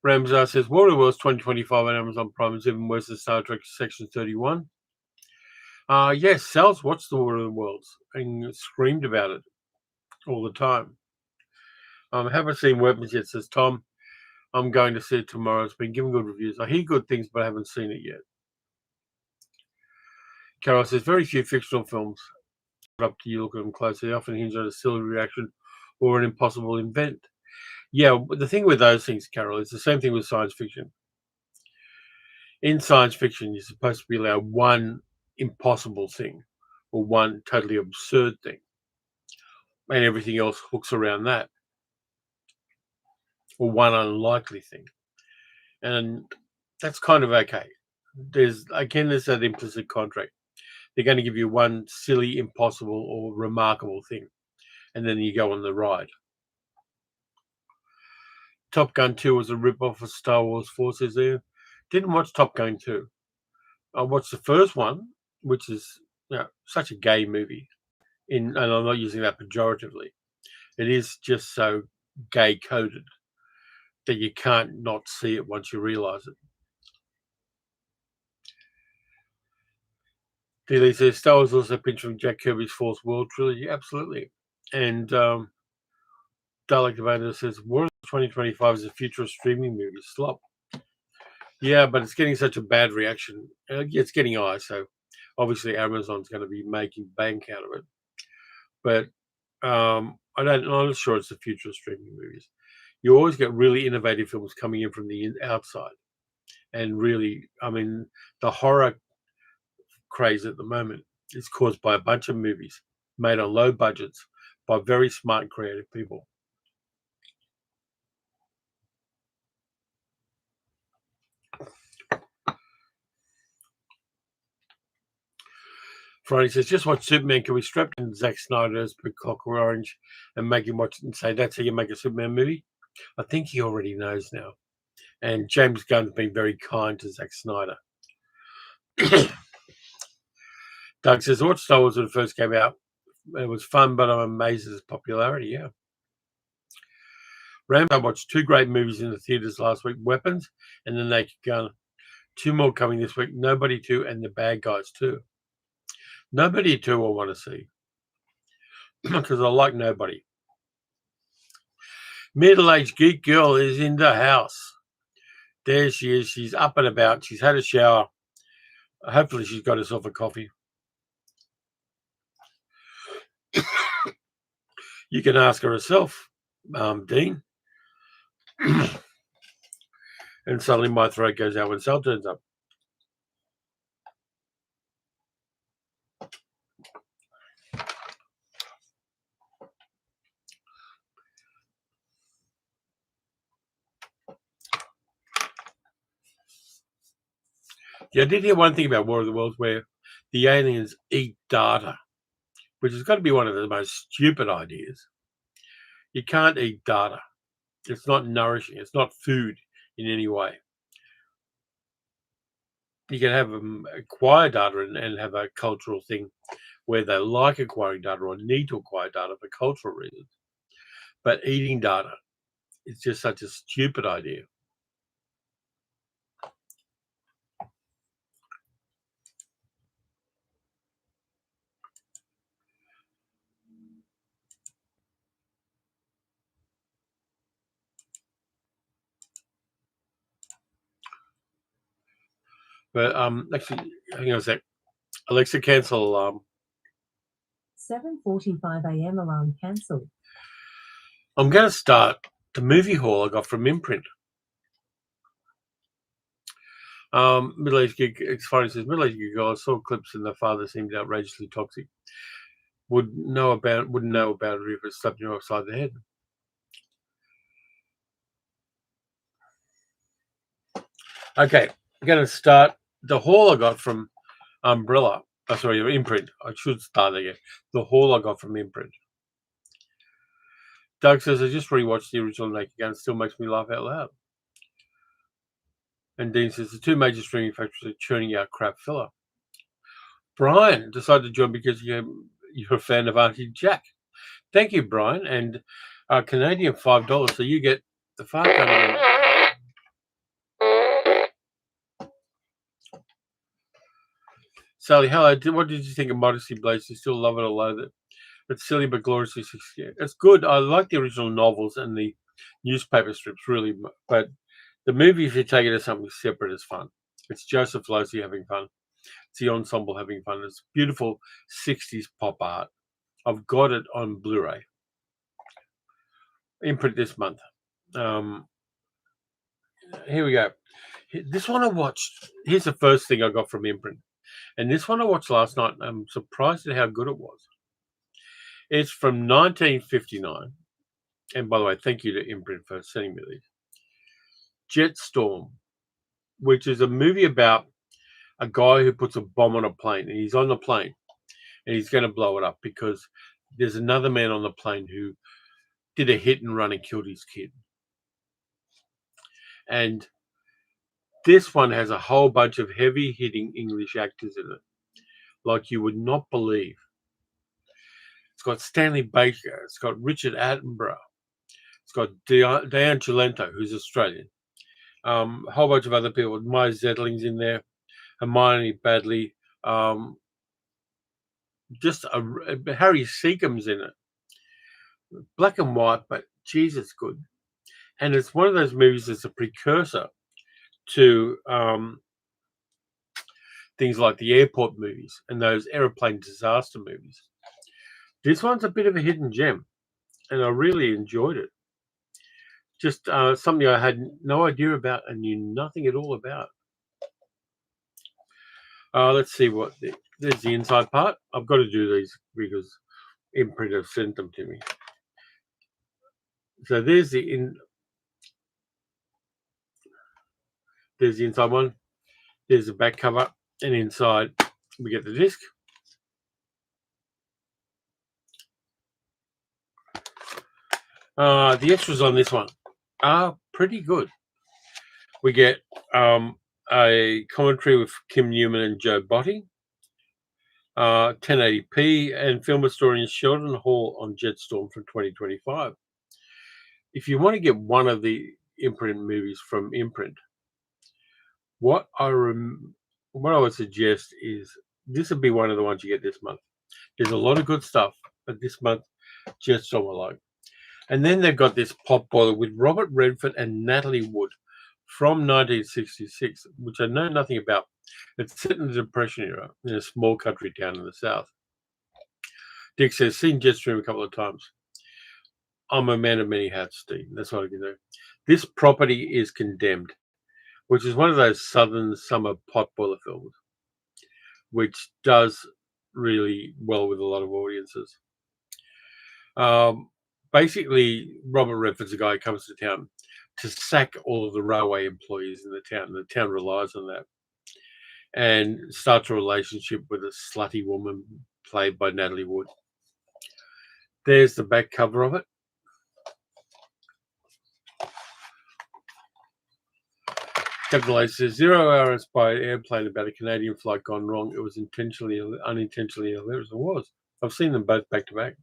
A: Ramsar says, War of the Worlds 2025 on Amazon Prime is even worse than Star Trek Section 31. Yes, Sal's watched the War of the Worlds and screamed about it all the time. Haven't seen Weapons yet, says Tom. I'm going to see it tomorrow. It's been given good reviews. I hear good things, but I haven't seen it yet. Carol says, very few fictional films. Up to you, look at them closely. They often hinge on a silly reaction or an impossible event. Yeah, the thing with those things, Carol, is the same thing with science fiction. In science fiction, you're supposed to be allowed one impossible thing or one totally absurd thing, and everything else hooks around that, or one unlikely thing. And that's kind of okay. There's that implicit contract. They're going to give you one silly, impossible, or remarkable thing, and then you go on the ride. Top Gun 2 was a rip-off of Star Wars 4, says there. Didn't watch Top Gun 2. I watched the first one, which is such a gay movie, and I'm not using that pejoratively. It is just so gay-coded that you can't not see it once you realise it. D. says, Star Wars also pinched from Jack Kirby's Fourth World trilogy. Absolutely. And Dalek Commander says, War of 2025 is a future of streaming movie slop. Yeah, but it's getting such a bad reaction. It's getting eyes, so obviously Amazon's going to be making bank out of it. But I'm not sure it's the future of streaming movies. You always get really innovative films coming in from the outside. And really, I mean, the horror craze at the moment is caused by a bunch of movies made on low budgets by very smart and creative people. Friday says, just watch Superman. Can we strap in Zack Snyder's Big Clockwork Orange and make him watch it and say, that's how you make a Superman movie? I think he already knows now. And James Gunn's been very kind to Zack Snyder. Doug says, I watched Star Wars when it first came out. It was fun, but I'm amazed at its popularity. Yeah. Rambo watched two great movies in the theaters last week, Weapons and The Naked Gun. Two more coming this week, Nobody 2 and The Bad Guys 2. Nobody 2 I want to see because I like Nobody. Middle-aged geek girl is in the house. There she is. She's up and about. She's had a shower. Hopefully she's got herself a coffee. You can ask her herself, Dean. And suddenly my throat goes out when Sal turns up. Yeah, I did hear one thing about War of the Worlds where the aliens eat data, which has got to be one of the most stupid ideas. You can't eat data. It's not nourishing. It's not food in any way. You can have them acquire data and have a cultural thing where they like acquiring data or need to acquire data for cultural reasons. But eating data is just such a stupid idea. But actually, hang on a sec. Alexa, cancel alarm.
B: 7:45 a.m. alarm cancelled.
A: I'm going to start the movie haul I got from Imprint. Middle-aged gig, as far as his middle-aged gig, I saw clips and the father seemed outrageously toxic. Wouldn't know about it if it slapped you upside the head. Okay, I'm going to start the haul I got from Imprint. I should start again. The haul I got from Imprint. Doug says, I just rewatched the original Naked Gun. It still makes me laugh out loud. And Dean says, the two major streaming factories are churning out crap filler. Brian decided to join because you're a fan of Auntie Jack. Thank you, Brian. And Canadian $5, so you get the fart gun again. Sally, hello. What did you think of Modesty Blaze? You still love it or loathe it? It's silly but gloriously successful. It's good. I like the original novels and the newspaper strips, really. But the movie, if you take it as something separate, is fun. It's Joseph Losey having fun. It's the ensemble having fun. It's beautiful 60s pop art. I've got it on Blu-ray. Imprint this month. Here we go. This one I watched. Here's the first thing I got from Imprint. And this one I watched last night. I'm surprised at how good it was. It's from 1959. And by the way, thank you to Imprint for sending me these. Jetstorm, which is a movie about a guy who puts a bomb on a plane. And he's on the plane. And he's going to blow it up because there's another man on the plane who did a hit and run and killed his kid. And this one has a whole bunch of heavy-hitting English actors in it, like you would not believe. It's got Stanley Baker. It's got Richard Attenborough. It's got Diane Cilento, who's Australian. A whole bunch of other people. Maya Zettling's in there. Hermione Badley. Harry Seacombe's in it. Black and white, but Jesus, good. And it's one of those movies that's a precursor to things like the airport movies and those aeroplane disaster movies. This one's a bit of a hidden gem, and I really enjoyed it. Just something I had no idea about and knew nothing at all about. Let's see what there's the inside part. I've got to do these because Imprint have sent them to me. So there's the inside one. There's the back cover, and inside we get the disc. The extras on this one are pretty good. We get a commentary with Kim Newman and Joe Botti, 1080p, and film historian Sheldon Hall on Jetstorm from 2025. If you want to get one of the Imprint movies from Imprint, what I would suggest is this would be one of the ones you get this month. There's a lot of good stuff, but this month, Jetstorm I like. And then they've got this pop boiler with Robert Redford and Natalie Wood from 1966, which I know nothing about. It's set in the Depression era in a small country town in the South. Dick says, seen Jetstream a couple of times. I'm a man of many hats, Steve. That's what I can do. This property is condemned, which is one of those southern summer pot boiler films, which does really well with a lot of audiences. Basically, Robert Redford's a guy who comes to town to sack all of the railway employees in the town, and the town relies on that. and starts a relationship with a slutty woman played by Natalie Wood. There's the back cover of it. Captain Lace says 0 hour inspired airplane about a Canadian flight gone wrong. It was unintentionally hilarious. It was. I've seen them both back to back.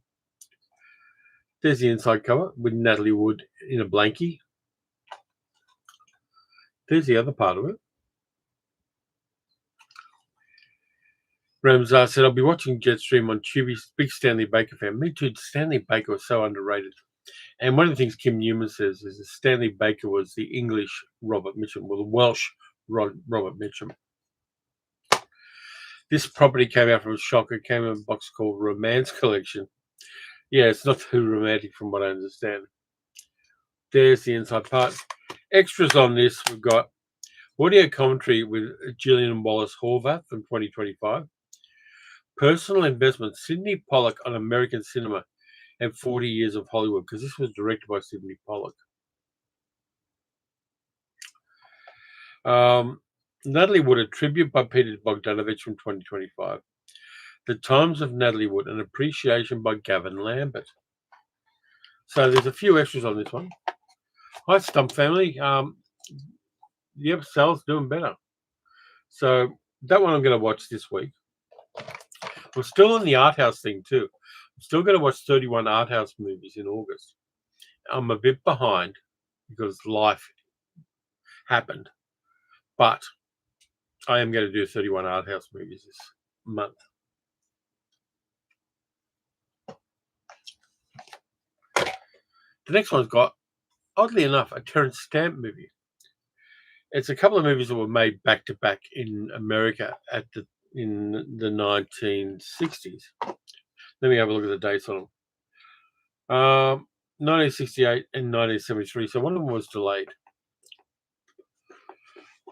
A: There's the inside cover with Natalie Wood in a blankie. There's the other part of it. Ramsar said, I'll be watching Jetstream on Tubi's big Stanley Baker fan. Me too. Stanley Baker was so underrated. And one of the things Kim Newman says is that Stanley Baker was the English Robert Mitchum, or the Welsh Robert Mitchum. This property came out from Shocker. It came in a box called Romance Collection. Yeah, it's not too romantic from what I understand. There's the inside part. Extras on this, we've got audio commentary with Gillian Wallace Horvath from 2025. Personal investment, Sidney Pollack on American cinema and 40 years of Hollywood, because this was directed by Sidney Pollack. Natalie Wood, a tribute by Peter Bogdanovich from 2025. The Times of Natalie Wood, an appreciation by Gavin Lambert. So there's a few extras on this one. Hi, Stump family. Yep, Sal's doing better. So that one I'm going to watch this week. We're still on the art house thing too. I'm still going to watch 31 art house movies in August. I'm a bit behind because life happened, but I am going to do 31 art house movies this month. The next one's got, oddly enough, a Terrence Stamp movie. It's a couple of movies that were made back to back in America in the 1960s. Let me have a look at the dates on them. 1968 and 1973. So one of them was delayed.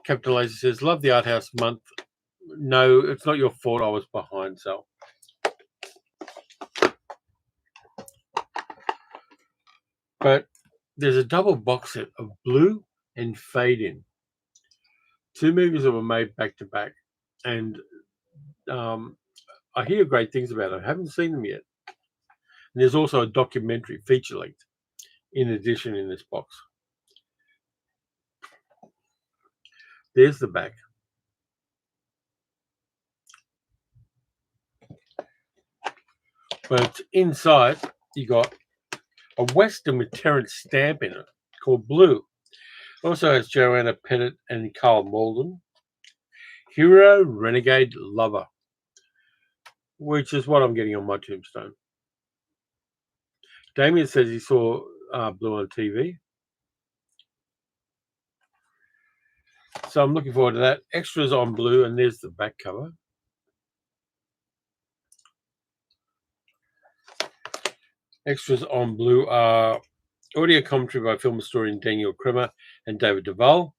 A: Captain Lazy says, love the art house month. No, it's not your fault. I was behind, so. But there's a double box set of Blue and Fade In. Two movies that were made back to back. And I hear great things about them. I haven't seen them yet. And there's also a documentary, feature length, in addition in this box. There's the back. But inside, you got a Western with Terrence Stamp in it called Blue. Also has Joanna Pettit and Carl Malden. Hero, Renegade, Lover, which is what I'm getting on my tombstone. Damien says he saw Blue on TV. So I'm looking forward to that. Extras on Blue, and there's the back cover. Extras on Blue are audio commentary by film historian Daniel Kremer and David Duval.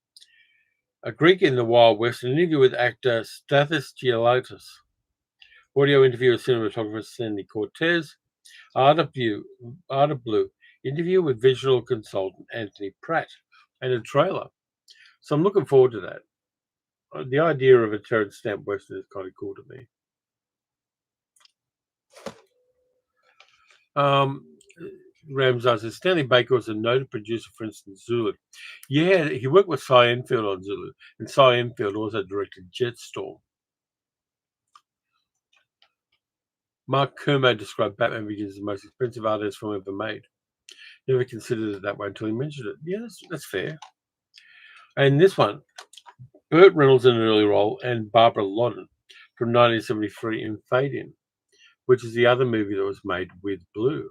A: A Greek in the Wild West, an interview with actor Stathis Giolaitis. Audio interview with cinematographer Sandy Cortez. Art of Blue, interview with visual consultant Anthony Pratt, and a trailer. So I'm looking forward to that. The idea of a Terrence Stamp Western is kind of cool to me. Ramsar says Stanley Baker was a noted producer, for instance, Zulu. Yeah, he worked with Cy Enfield on Zulu, and Cy Enfield also directed Jetstorm. Mark Kermode described Batman Begins as the most expensive artist film ever made. Never considered it that way until he mentioned it. Yeah, that's fair. And this one, Burt Reynolds in an early role and Barbara Loddon from 1973 in Fade In, which is the other movie that was made with Blue.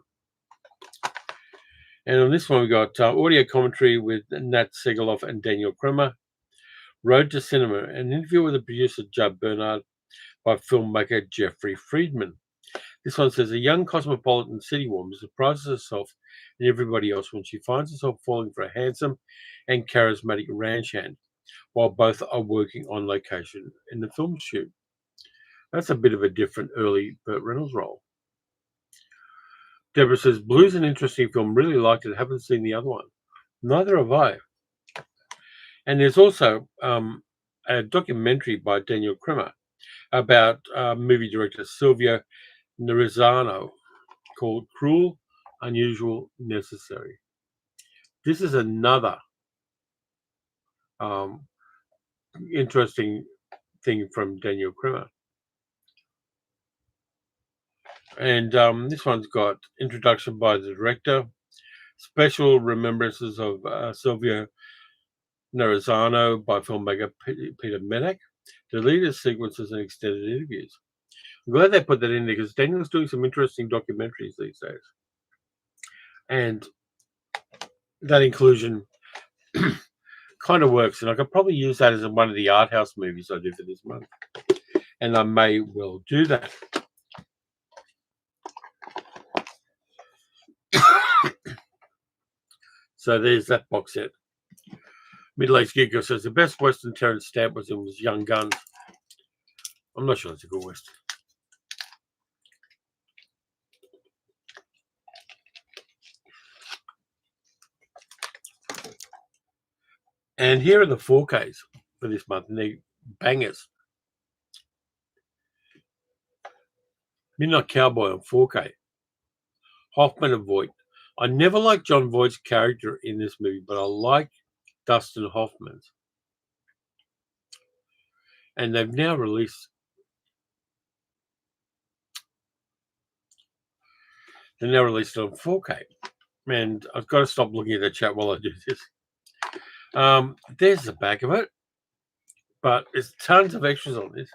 A: And on this one, we got audio commentary with Nat Segaloff and Daniel Kremer. Road to Cinema, an interview with the producer Judd Bernard by filmmaker Jeffrey Friedman. This one says, a young cosmopolitan city woman surprises herself and everybody else when she finds herself falling for a handsome and charismatic ranch hand while both are working on location in the film shoot. That's a bit of a different early Burt Reynolds role. Deborah says, Blue's an interesting film. Really liked it. Haven't seen the other one. Neither have I. And there's also a documentary by Daniel Krimmer about movie director Silvio Nerezano called Cruel, Unusual, Necessary. This is another interesting thing from Daniel Krimmer. And this one's got introduction by the director, special remembrances of Silvio Nerezano by filmmaker Peter Menek, deleted sequences and extended interviews. I'm glad they put that in there because Daniel's doing some interesting documentaries these days. And that inclusion kind of works. And I could probably use that as one of the art house movies I do for this month. And I may well do that. So there's that box set. Middle-aged Geeko says the best Western Terrence stamp was in his Young Guns. I'm not sure it's a good Western. And here are the 4Ks for this month, and they're bangers. Midnight Cowboy on 4K. Hoffman and Voight. I never liked John Voight's character in this movie, but I like Dustin Hoffman's. And they've now released it on 4K. And I've got to stop looking at the chat while I do this. There's the back of it, but there's tons of extras on this.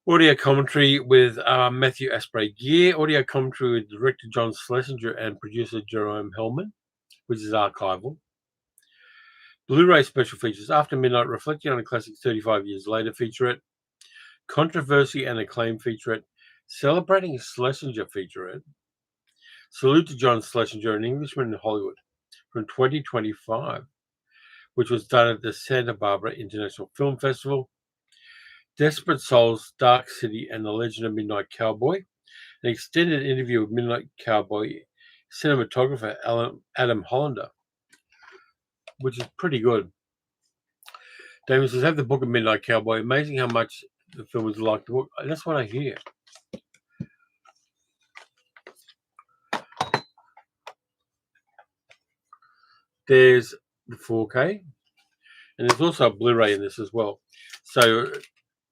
A: Audio commentary with Matthew Asprey Gear, audio commentary with director John Schlesinger and producer Jerome Hellman, which is archival. Blu-ray special features, After Midnight, reflecting on a classic 35 years later featurette. Controversy and Acclaim featurette. Celebrating Schlesinger featurette. Salute to John Schlesinger, an Englishman in Hollywood, from 2025, which was done at the Santa Barbara International Film Festival. Desperate Souls, Dark City, and The Legend of Midnight Cowboy. An extended interview with Midnight Cowboy cinematographer Adam Hollander, which is pretty good. Damon says, have the book of Midnight Cowboy. Amazing how much the film is like the book. That's what I hear. There's the 4K, and there's also a Blu-ray in this as well. So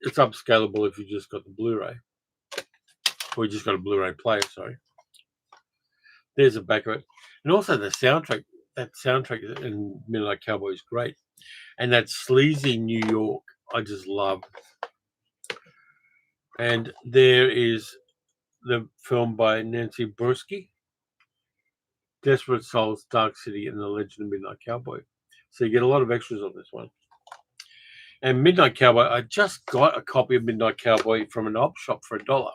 A: it's upscalable if you just got the Blu-ray, or you just got a Blu-ray player, sorry. There's the back of it. And also the soundtrack. That soundtrack in Midnight Cowboy is great. And that sleazy New York, I just love. And there is the film by Nancy Bursky, Desperate Souls, Dark City, and The Legend of Midnight Cowboy. So you get a lot of extras on this one. And Midnight Cowboy, I just got a copy of Midnight Cowboy from an op shop for $1.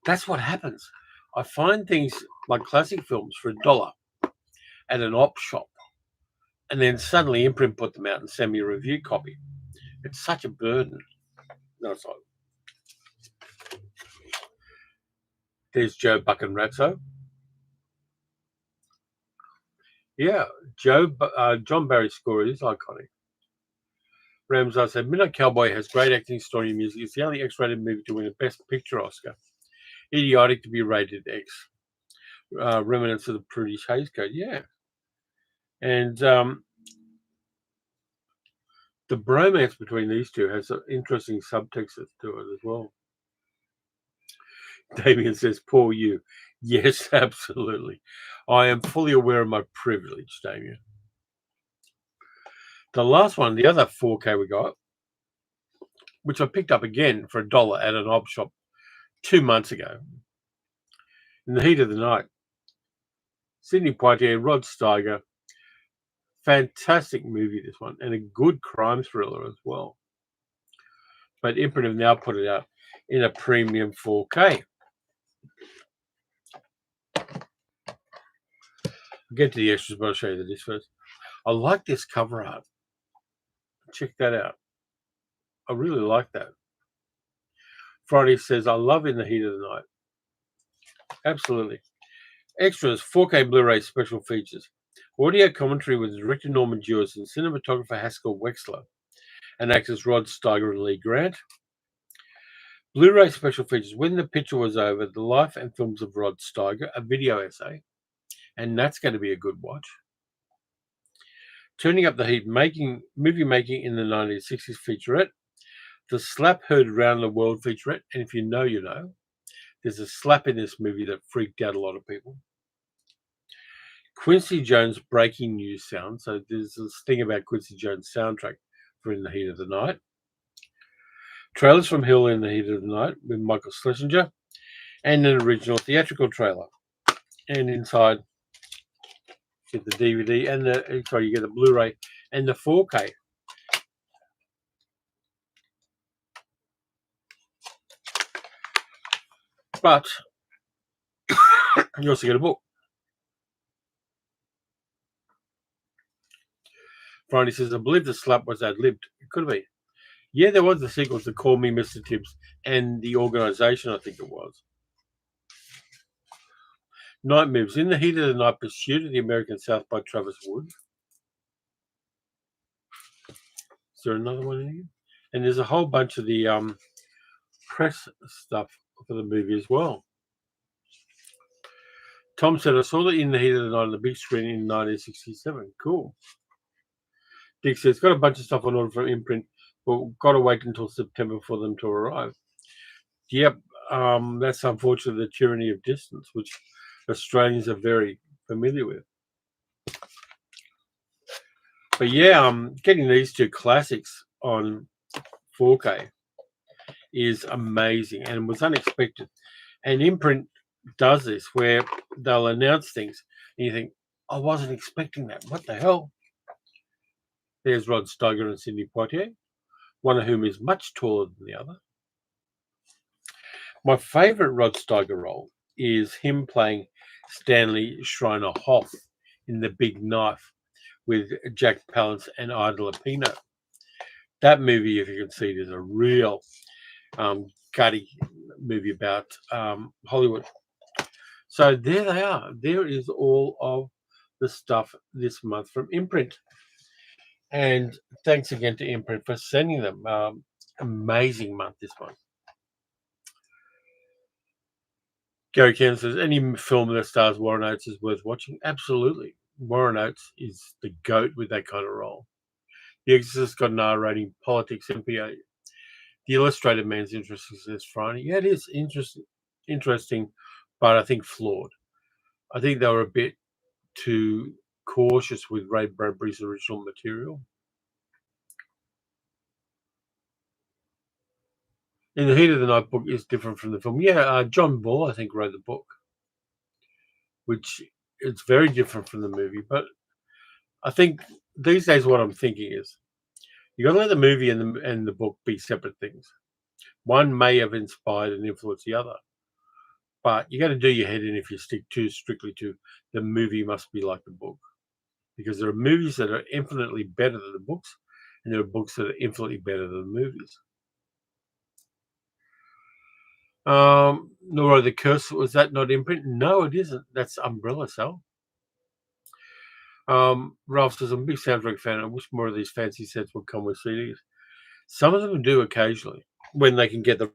A: That's what happens. I find things like classic films for $1 at an op shop, and then suddenly Imprint put them out and send me a review copy. It's such a burden. No, it's not. There's Joe Buck and Ratso. Yeah, John Barry's score is iconic. Ramsar said, Midnight Cowboy has great acting, story, and music. It's the only X-rated movie to win a Best Picture Oscar. Idiotic to be rated X. Remnants of the British Hays Code. Yeah. And the bromance between these two has some interesting subtext to it as well. Damien says, poor you. Yes, absolutely. I am fully aware of my privilege, Damien. The last one, the other 4K we got, which I picked up again for $1 at an op shop 2 months ago. In the Heat of the Night. Sidney Poitier, Rod Steiger. Fantastic movie, this one, and a good crime thriller as well. But Imprint have now put it out in a premium 4K. I'll get to the extras, but I'll show you the disc first. I like this cover art. Check that out. I really like that. Friday says, I love In the Heat of the Night. Absolutely. Extras, 4K Blu-ray special features. Audio commentary with director Norman Dewis and cinematographer Haskell Wexler, and actors Rod Steiger and Lee Grant. Blu-ray special features When the Picture Was Over, The Life and Films of Rod Steiger, a video essay, and that's going to be a good watch. Turning Up the Heat, movie making in the 1960s featurette. The Slap Heard Around the World featurette, and if you know, you know. There's a slap in this movie that freaked out a lot of people. Quincy Jones breaking news sound. So there's this thing about Quincy Jones soundtrack for In the Heat of the Night. Trailers from Hill in the Heat of the Night with Michael Schlesinger, and an original theatrical trailer. And inside, you get the DVD and you get the Blu-ray and the 4K. But you also get a book. Friday says, I believe the slap was ad-libbed. It could be. Yeah, there was a sequel to Call Me Mr. Tibbs and The Organisation, I think it was. Night Moves. In the Heat of the Night, Pursuit of the American South by Travis Wood. Is there another one in here? And there's a whole bunch of the press stuff for the movie as well. Tom said, I saw that In the Heat of the Night on the big screen in 1967. Cool. Dick says, got a bunch of stuff on order from Imprint, but got to wait until September for them to arrive. Yep, that's unfortunately the tyranny of distance, which Australians are very familiar with. But yeah, getting these two classics on 4K is amazing and was unexpected. And Imprint does this where they'll announce things and you think, I wasn't expecting that. What the hell? There's Rod Steiger and Sidney Poitier, one of whom is much taller than the other. My favourite Rod Steiger role is him playing Stanley Shriner Hoff in The Big Knife with Jack Palance and Ida Lupino. That movie, if you can see it, is a real gutty movie about Hollywood. So there they are. There is all of the stuff this month from Imprint. And thanks again to Imprint for sending them. Amazing month this month. Gary Ken says, any film that stars Warren Oates is worth watching? Absolutely. Warren Oates is the GOAT with that kind of role. The Exorcist got an R rating. Politics, MPA. The Illustrated Man's interesting, says Friday. Yeah, it is interesting, but I think flawed. I think they were a bit too cautious with Ray Bradbury's original material. In the Heat of the Night book is different from the film. Yeah, John Ball, I think, wrote the book, which is very different from the movie. But I think these days what I'm thinking is you got to let the movie and the book be separate things. One may have inspired and influenced the other. But you got to do your head in if you stick too strictly to the movie must be like the book. Because there are movies that are infinitely better than the books, and there are books that are infinitely better than the movies. Nora the Curse, was that not Imprint? No, it isn't. That's Umbrella Cell. Ralph says, I'm a big soundtrack fan. I wish more of these fancy sets would come with CDs. Some of them do occasionally when they can get the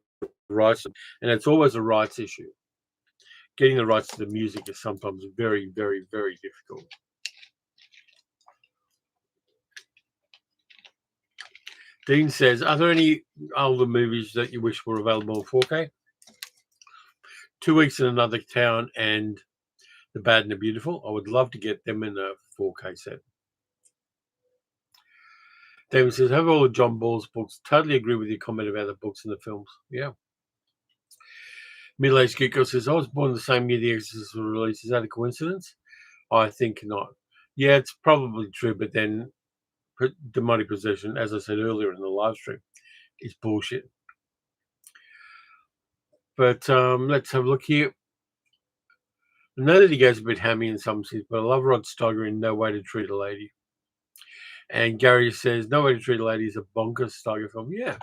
A: rights, and it's always a rights issue. Getting the rights to the music is sometimes very, very, very difficult. Dean says, are there any older movies that you wish were available in 4K? 2 Weeks in Another Town and The Bad and the Beautiful. I would love to get them in a 4K set. David says, have all of John Ball's books. Totally agree with your comment about the books and the films. Yeah. Middle-aged Geeko says, I was born the same year The Exorcist was released. Is that a coincidence? I think not. Yeah, it's probably true, but then demonic possession, as I said earlier in the live stream, is bullshit. But let's have a look here. I know that he goes a bit hammy in some sense, but I love Rod Steiger in No Way to Treat a Lady. And Gary says, No Way to Treat a Lady is a bonkers Steiger film. Yeah.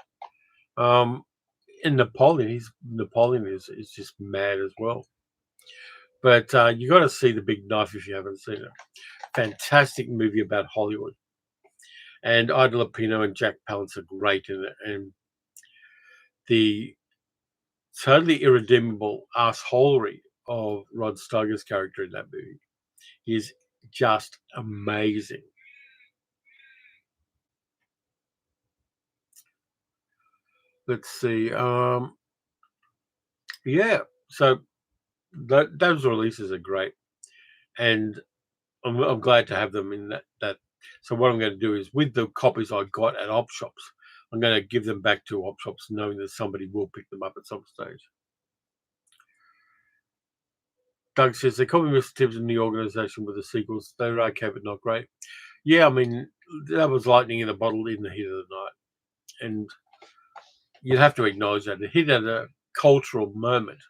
A: And Napoleon is just mad as well. But you got to see The Big Knife if you haven't seen it. fantastic movie about Hollywood. And Ida Lupino and Jack Palance are great in it. And the totally irredeemable assholery of Rod Steiger's character in that movie is just amazing. Let's see. Yeah, so those releases are great, and I'm glad to have them in that. So what I'm going to do is, with the copies I got at op shops, I'm going to give them back to op shops, knowing that somebody will pick them up at some stage. Doug says they call me Mr. Tibbs in the organisation with the sequels. They were okay, but not great. Yeah, I mean, that was lightning in a bottle in the heat of the night, and you'd have to acknowledge that it hit at a cultural moment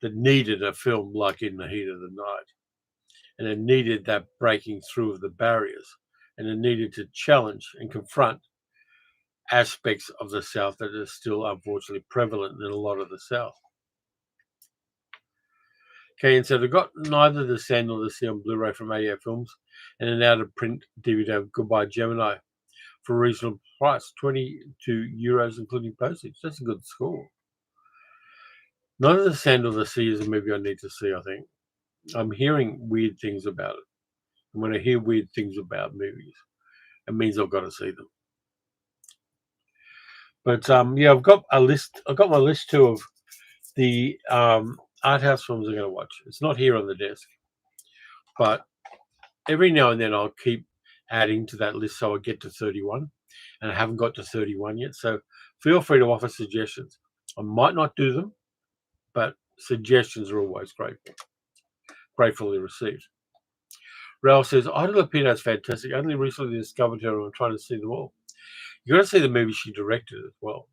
A: that needed a film like In the Heat of the Night. And it needed that breaking through of the barriers. And it needed to challenge and confront aspects of the South that are still unfortunately prevalent in a lot of the South. Kane said, I got neither the Sand nor the Sea on Blu-ray from AEF Films and an out-of-print DVD of Goodbye Gemini for a reasonable price, €22 including postage. That's a good score. Neither the Sand nor the Sea is a movie I need to see, I think. I'm hearing weird things about it. And when I hear weird things about movies, it means I've got to see them. But yeah, I've got a list. I've got my list too of the art house films I'm going to watch. It's not here on the desk, but every now and then I'll keep adding to that list so I get to 31, and I haven't got to 31 yet. So feel free to offer suggestions. I might not do them, but suggestions are always gratefully received. Raul says, Ida Lupino is fantastic. I only recently discovered her and I'm trying to see them all. You've got to see the movie she directed as well.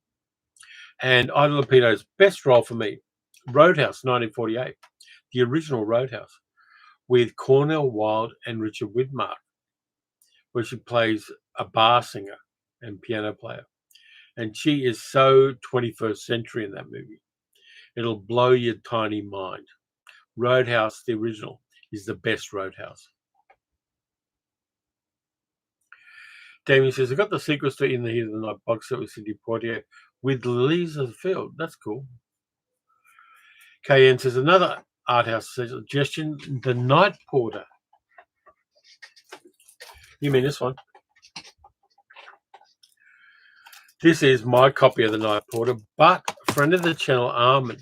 A: And Ida Lupino's best role for me, Roadhouse, 1948, the original Roadhouse, with Cornel Wilde and Richard Widmark, where she plays a bar singer and piano player. And she is so 21st century in that movie. It'll blow your tiny mind. Roadhouse, the original, is the best Roadhouse. Damien says, I got the sequels to In the Heat of the Night box set with Sidney Poitier with Lilies of the Field. That's cool. KN says, another art house suggestion, The Night Porter. You mean this one? This is my copy of The Night Porter, but a friend of the channel, Armin,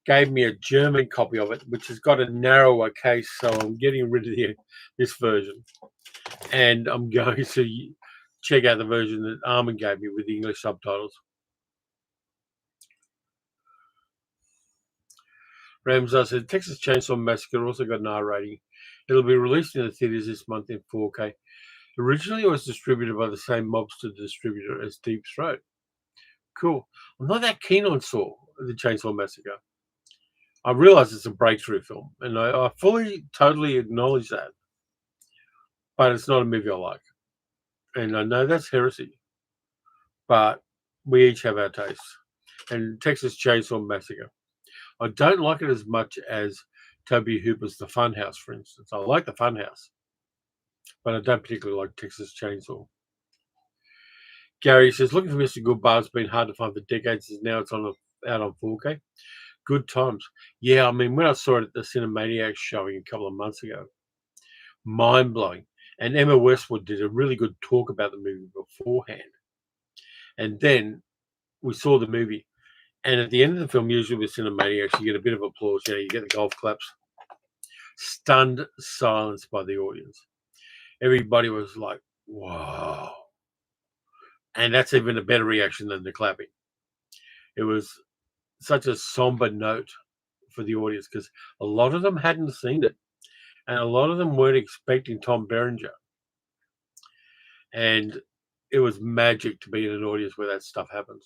A: gave me a German copy of it, which has got a narrower case, so I'm getting rid of this version. And I'm going to check out the version that Armin gave me with the English subtitles. Ramsar said, Texas Chainsaw Massacre also got an R rating. It'll be released in the theaters this month in 4K. Originally, it was distributed by the same mobster distributor as Deep Throat. Cool. I'm not that keen on the Chainsaw Massacre. I realize it's a breakthrough film, and I fully, totally acknowledge that. But it's not a movie I like. And I know that's heresy. But we each have our tastes. And Texas Chainsaw Massacre, I don't like it as much as Toby Hooper's The Funhouse, for instance. I like The Funhouse, but I don't particularly like Texas Chainsaw. Gary says, looking for Mr. Goodbar has been hard to find for decades, and now it's out on 4K. Good times. Yeah, I mean, when I saw it at the Cinemaniacs showing a couple of months ago, mind-blowing. And Emma Westwood did a really good talk about the movie beforehand. And then we saw the movie. And at the end of the film, usually with Cinemaniacs, you get a bit of applause. You get the golf claps. Stunned silence by the audience. Everybody was like, wow. And that's even a better reaction than the clapping. It was such a somber note for the audience because a lot of them hadn't seen it. And a lot of them weren't expecting Tom Berenger. And it was magic to be in an audience where that stuff happens.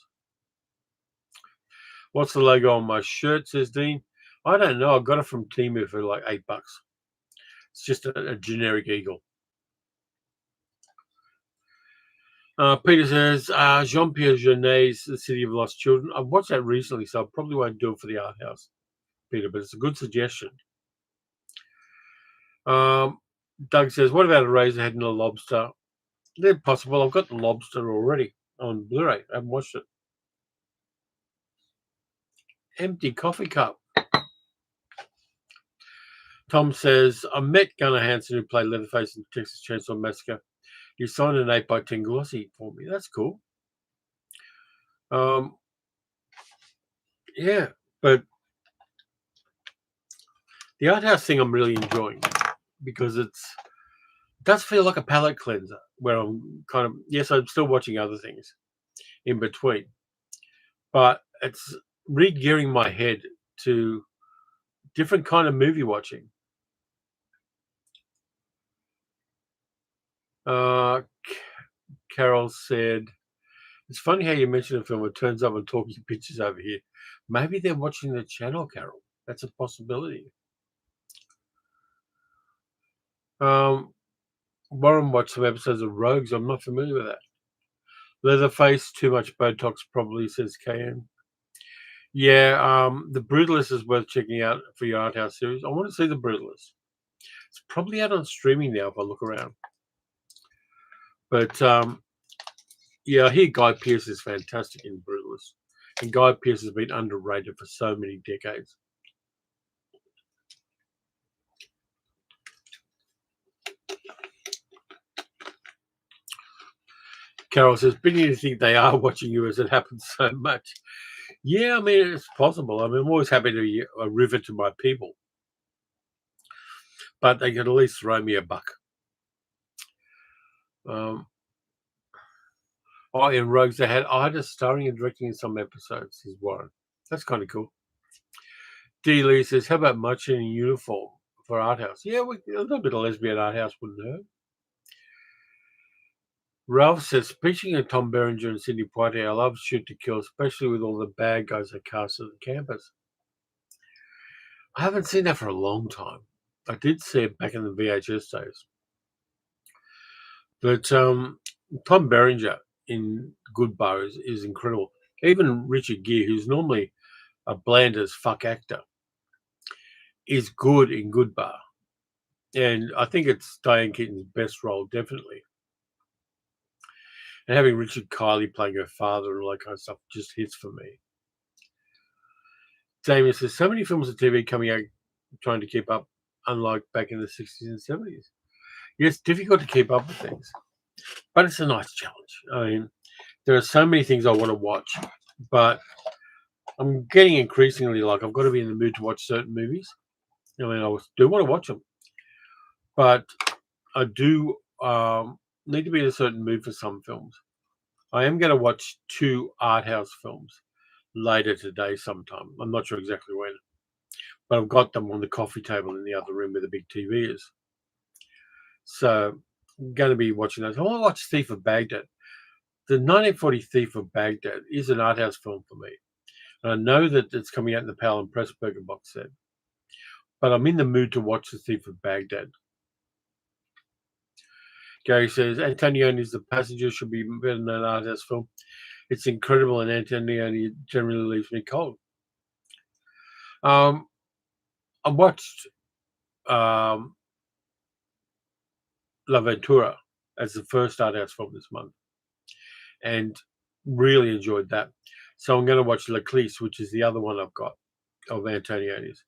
A: What's the logo on my shirt, says Dean? I don't know. I got it from Temu for like $8. It's just a generic eagle. Peter says, Jean-Pierre Jeunet's The City of Lost Children. I've watched that recently, so I probably won't do it for the art house, Peter, but it's a good suggestion. Doug says, what about a Razorhead and a lobster? They're possible. I've got the lobster already on Blu-ray. I haven't watched it. Empty coffee cup. Tom says, I met Gunnar Hansen, who played Leatherface in Texas Chainsaw Massacre. He signed an 8x10 glossy for me. That's cool. Yeah, but the art house thing I'm really enjoying because it does feel like a palate cleanser where I'm kind of, yes, I'm still watching other things in between, but it's re-gearing my head to different kind of movie watching. Carol said, it's funny how you mention a film, it turns up on talking pictures over here. Maybe they're watching the channel, Carol. That's a possibility. Warren watched some episodes of Rogues. I'm not familiar with that. Leatherface, too much Botox probably, says KN. Yeah, The Brutalist is worth checking out for your art house series. I want to see The Brutalist. It's probably out on streaming now if I look around. But yeah, I hear Guy Pearce is fantastic in Brutalist. And Guy Pearce has been underrated for so many decades. Carol says, beginning to think they are watching you as it happens so much. Yeah, I mean, it's possible. I mean, I'm always happy to be a river to my people. But they can at least throw me a buck. In Rogues, they had Ida starring and directing in some episodes, says Warren. That's kind of cool. D. Lee says, how about Much in uniform for art house? Yeah, a little bit of lesbian art house wouldn't hurt. Ralph says, speaking of Tom Berenger and Sidney Poitier, I love Shoot to Kill, especially with all the bad guys they cast at the campus. I haven't seen that for a long time. I did see it back in the VHS days. But Tom Berenger in Good Bar is incredible. Even Richard Gere, who's normally a bland as fuck actor, is good in Good Bar. And I think it's Diane Keaton's best role, definitely. And having Richard Kiley playing her father and all that kind of stuff just hits for me. Damien says, so many films and TV coming out trying to keep up, unlike back in the 60s and 70s. Yeah, it's difficult to keep up with things, but it's a nice challenge. I mean, there are so many things I want to watch, but I'm getting increasingly like I've got to be in the mood to watch certain movies. I mean, I do want to watch them, but I do need to be in a certain mood for some films. I am going to watch 2 art house films later today sometime. I'm not sure exactly when, but I've got them on the coffee table in the other room where the big TV is. So I'm going to be watching those. I want to watch Thief of Baghdad. The 1940 Thief of Baghdad is an art house film for me. And I know that it's coming out in the Powell and Pressburger box set. But I'm in the mood to watch The Thief of Baghdad. Gary says, Antonioni's The Passenger should be better than an art house film. It's incredible, and Antonioni generally leaves me cold. I watched La Ventura as the first art house film this month and really enjoyed that. So I'm going to watch La Clese, which is the other one I've got of Antonioni's.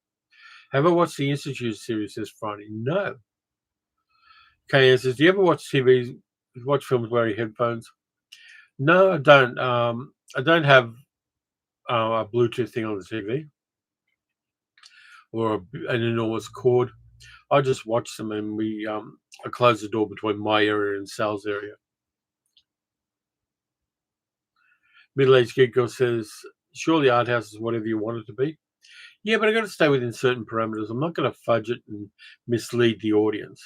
A: Have I watched the Institute series this Friday? No. KN says, do you ever watch films wearing headphones? No, I don't. I don't have a Bluetooth thing on the TV or an enormous cord. I just watch them, and I close the door between my area and Sal's area. Middle-aged geek girl says, surely art house is whatever you want it to be. Yeah, but I got to stay within certain parameters. I'm not going to fudge it and mislead the audience.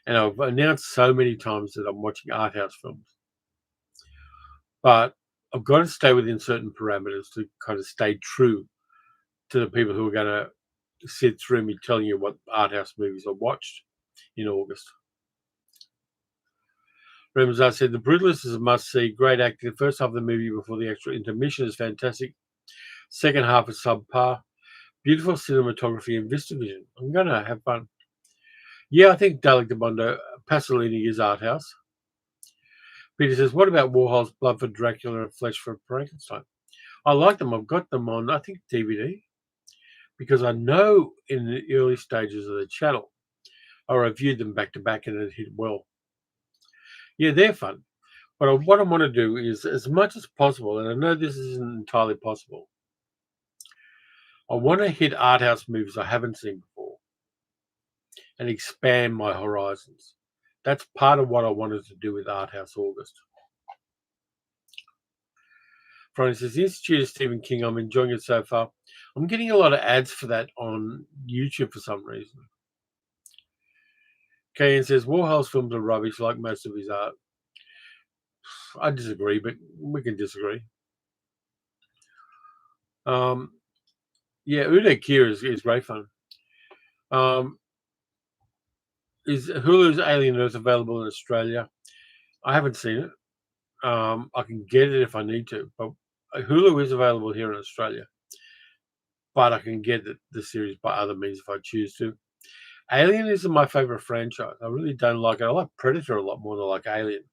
A: And I've announced so many times that I'm watching art house films. But I've got to stay within certain parameters to kind of stay true to the people who are going to sit through me telling you what art house movies I watched in August. Ramazan said, The Brutalist is a must-see. Great acting. The first half of the movie before the actual intermission is fantastic. Second half is subpar. Beautiful cinematography and vista vision. I'm going to have fun. Yeah, I think Dalek de Mondo, Pasolini is art house. Peter says, what about Warhol's Blood for Dracula and Flesh for Frankenstein? I like them. I've got them on, I think, DVD, because I know in the early stages of the channel, I reviewed them back to back and it hit well. Yeah, they're fun. But what I want to do is, as much as possible, and I know this isn't entirely possible, I want to hit art house movies I haven't seen before and expand my horizons. That's part of what I wanted to do with Art House August. Frank says, the Institute of Stephen King, I'm enjoying it so far. I'm getting a lot of ads for that on YouTube for some reason. Kayan says, Warhol's films are rubbish like most of his art. I disagree, but we can disagree. Yeah, Uday Kier is great fun. Is Hulu's Alien Earth available in Australia? I haven't seen it. I can get it if I need to, but Hulu is available here in Australia. But I can get the series by other means if I choose to. Alien isn't my favorite franchise. I really don't like it. I like Predator a lot more than I like Alien,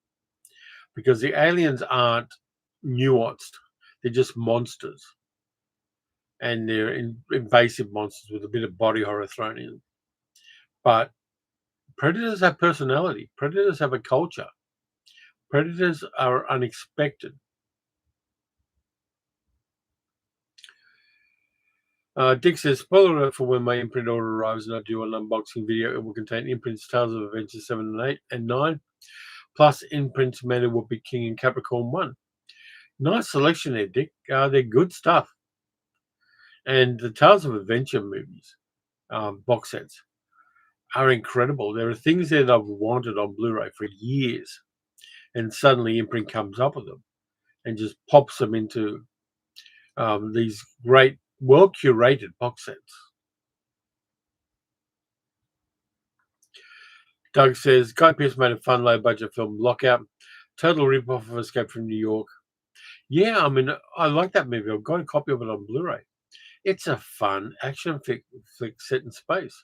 A: because the aliens aren't nuanced. They're just monsters. And they're invasive monsters with a bit of body horror thrown in. But predators have personality. Predators have a culture. Predators are unexpected. Dick says, spoiler alert for when my Imprint order arrives and I do an unboxing video. It will contain Imprint's Tales of Adventure 7 and 8 and 9, plus Imprint's Man Who Would Be King and Capricorn 1. Nice selection there, Dick. They're good stuff. And the Tales of Adventure movies, box sets, are incredible. There are things that I've wanted on Blu-ray for years, and suddenly Imprint comes up with them and just pops them into these great, well-curated box sets. Doug says, Guy Pearce made a fun low-budget film, Lockout, total rip-off of Escape from New York. Yeah, I mean, I like that movie. I've got a copy of it on Blu-ray. It's a fun action flick set in space.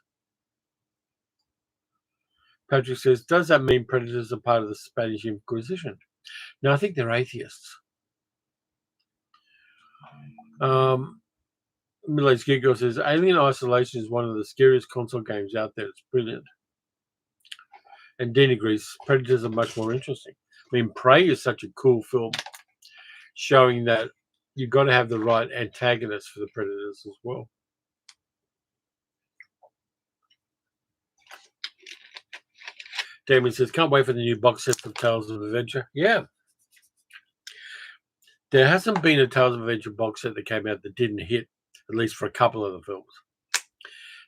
A: Patrick says, does that mean predators are part of the Spanish Inquisition? No, I think they're atheists. Middle-aged Geek Girl says, Alien Isolation is one of the scariest console games out there. It's brilliant. And Dean agrees, predators are much more interesting. I mean, Prey is such a cool film, showing that you've got to have the right antagonist for the predators as well. Damien says, can't wait for the new box set of Tales of Adventure. Yeah. There hasn't been a Tales of Adventure box set that came out that didn't hit, at least for a couple of the films.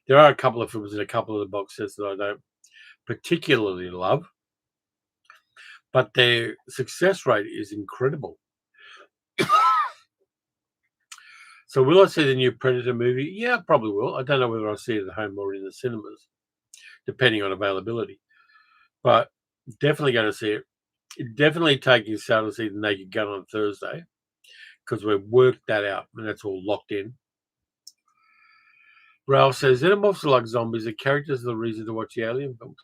A: There are a couple of films in a couple of the box sets that I don't particularly love, but their success rate is incredible. So will I see the new Predator movie? Yeah, I probably will. I don't know whether I'll see it at home or in the cinemas, depending on availability. But definitely going to see it. Definitely taking Sarah to see The Naked Gun on Thursday, because we've worked that out and that's all locked in. Ralph says, Xenomorphs are like zombies. The characters are the reason to watch the Alien films.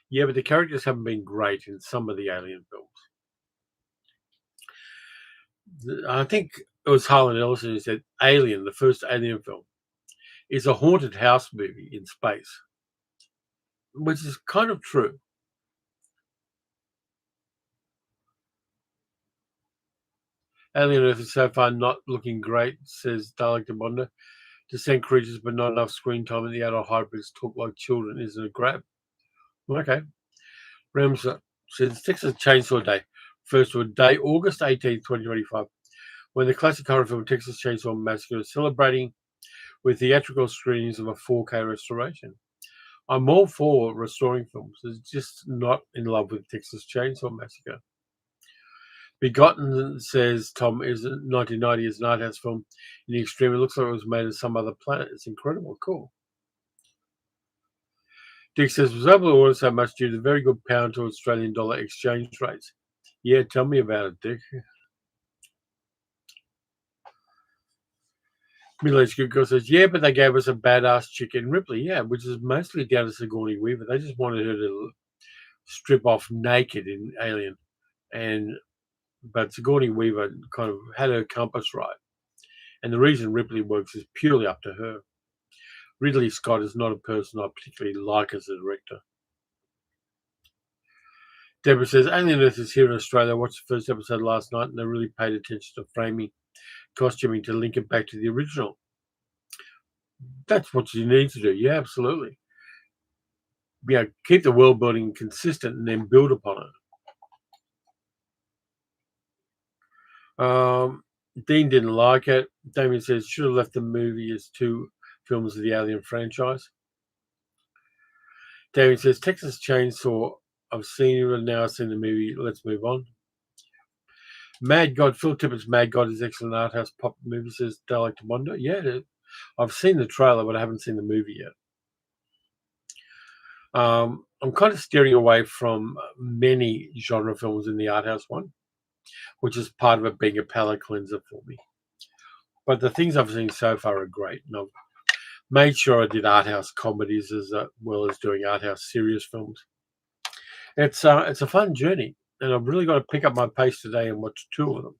A: Yeah, but the characters haven't been great in some of the Alien films. I think it was Harlan Ellison who said Alien, the first Alien film, is a haunted house movie in space, which is kind of true. Alien Earth is so far not looking great, says Dalek de Mondo. Descent creatures, but not enough screen time, and the adult hybrids talk like children isn't a grab. Okay. Rams says Texas Chainsaw Day refers to a day, August 18th, 2025, when the classic horror film Texas Chainsaw Massacre is celebrating with theatrical screenings of a 4K restoration. I'm all for restoring films. It's just not in love with Texas Chainsaw Massacre. Begotten, says Tom, is 1990 is an art house film in the extreme. It looks like it was made on some other planet. It's incredible. Cool. Dick says, was able to order so much due to the very good pound to Australian dollar exchange rates. Yeah, tell me about it, Dick. Middle-aged good girl says, yeah, but they gave us a badass chick in Ripley. Yeah, which is mostly down to Sigourney Weaver. They just wanted her to strip off naked in Alien. But Sigourney Weaver kind of had her compass right. And the reason Ripley works is purely up to her. Ridley Scott is not a person I particularly like as a director. Deborah says, Alien Earth is here in Australia. I watched the first episode last night and they really paid attention to framing, costuming to link it back to the original. That's what you need to do. Yeah, absolutely. Yeah, keep the world building consistent and then build upon it. Dean didn't like it. Damien says, should have left the movie as 2 films of the Alien franchise. Damien says, Texas Chainsaw, I've seen it and now I've seen the movie. Let's move on. Mad God, Phil Tippett's Mad God is excellent art house pop movie, says Dalek to Wonder. Yeah, I've seen the trailer, but I haven't seen the movie yet. I'm kind of steering away from many genre films in the art house one, which is part of it being a palate cleanser for me. But the things I've seen so far are great. And I've made sure I did art house comedies as well as doing art house serious films. It's a fun journey, and I've really got to pick up my pace today and watch 2 of them.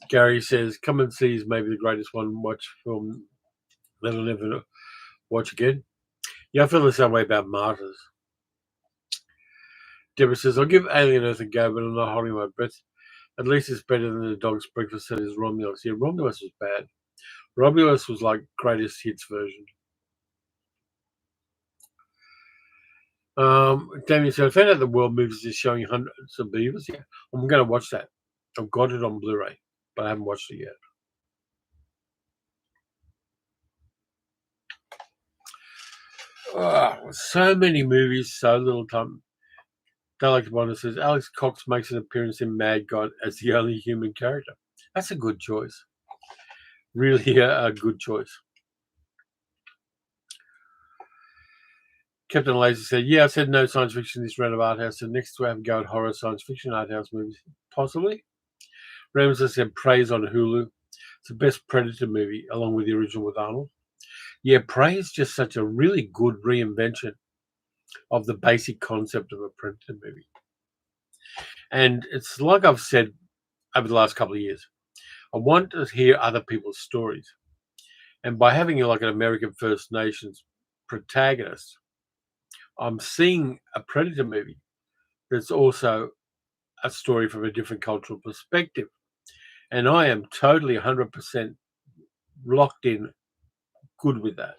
A: Gary says, come and see is maybe the greatest one-watch film that I'll never watch again. Yeah, I feel the same way about Martyrs. Deborah says, I'll give Alien Earth a go, but I'm not holding my breath. At least it's better than the dog's breakfast that is Romulus. Yeah, Romulus was bad. Romulus was like greatest hits version. Damien said, I found out the World Movies is showing hundreds of beavers. Yeah, I'm going to watch that. I've got it on Blu-ray, but I haven't watched it yet. So many movies, so little time. Dalek Wonder says, Alex Cox makes an appearance in Mad God as the only human character. That's a good choice. Really a good choice. Captain Lazy said, yeah, I said no science fiction this round of art house, so next we have a go at horror science fiction art house movies. Possibly. Ramsey said Prey's on Hulu. It's the best Predator movie, along with the original with Arnold. Yeah, Prey is just such a really good reinvention of the basic concept of a Predator movie. And it's like I've said over the last couple of years, I want to hear other people's stories. And by having like an American First Nations protagonist, I'm seeing a Predator movie that's also a story from a different cultural perspective. And I am totally 100% locked in good with that.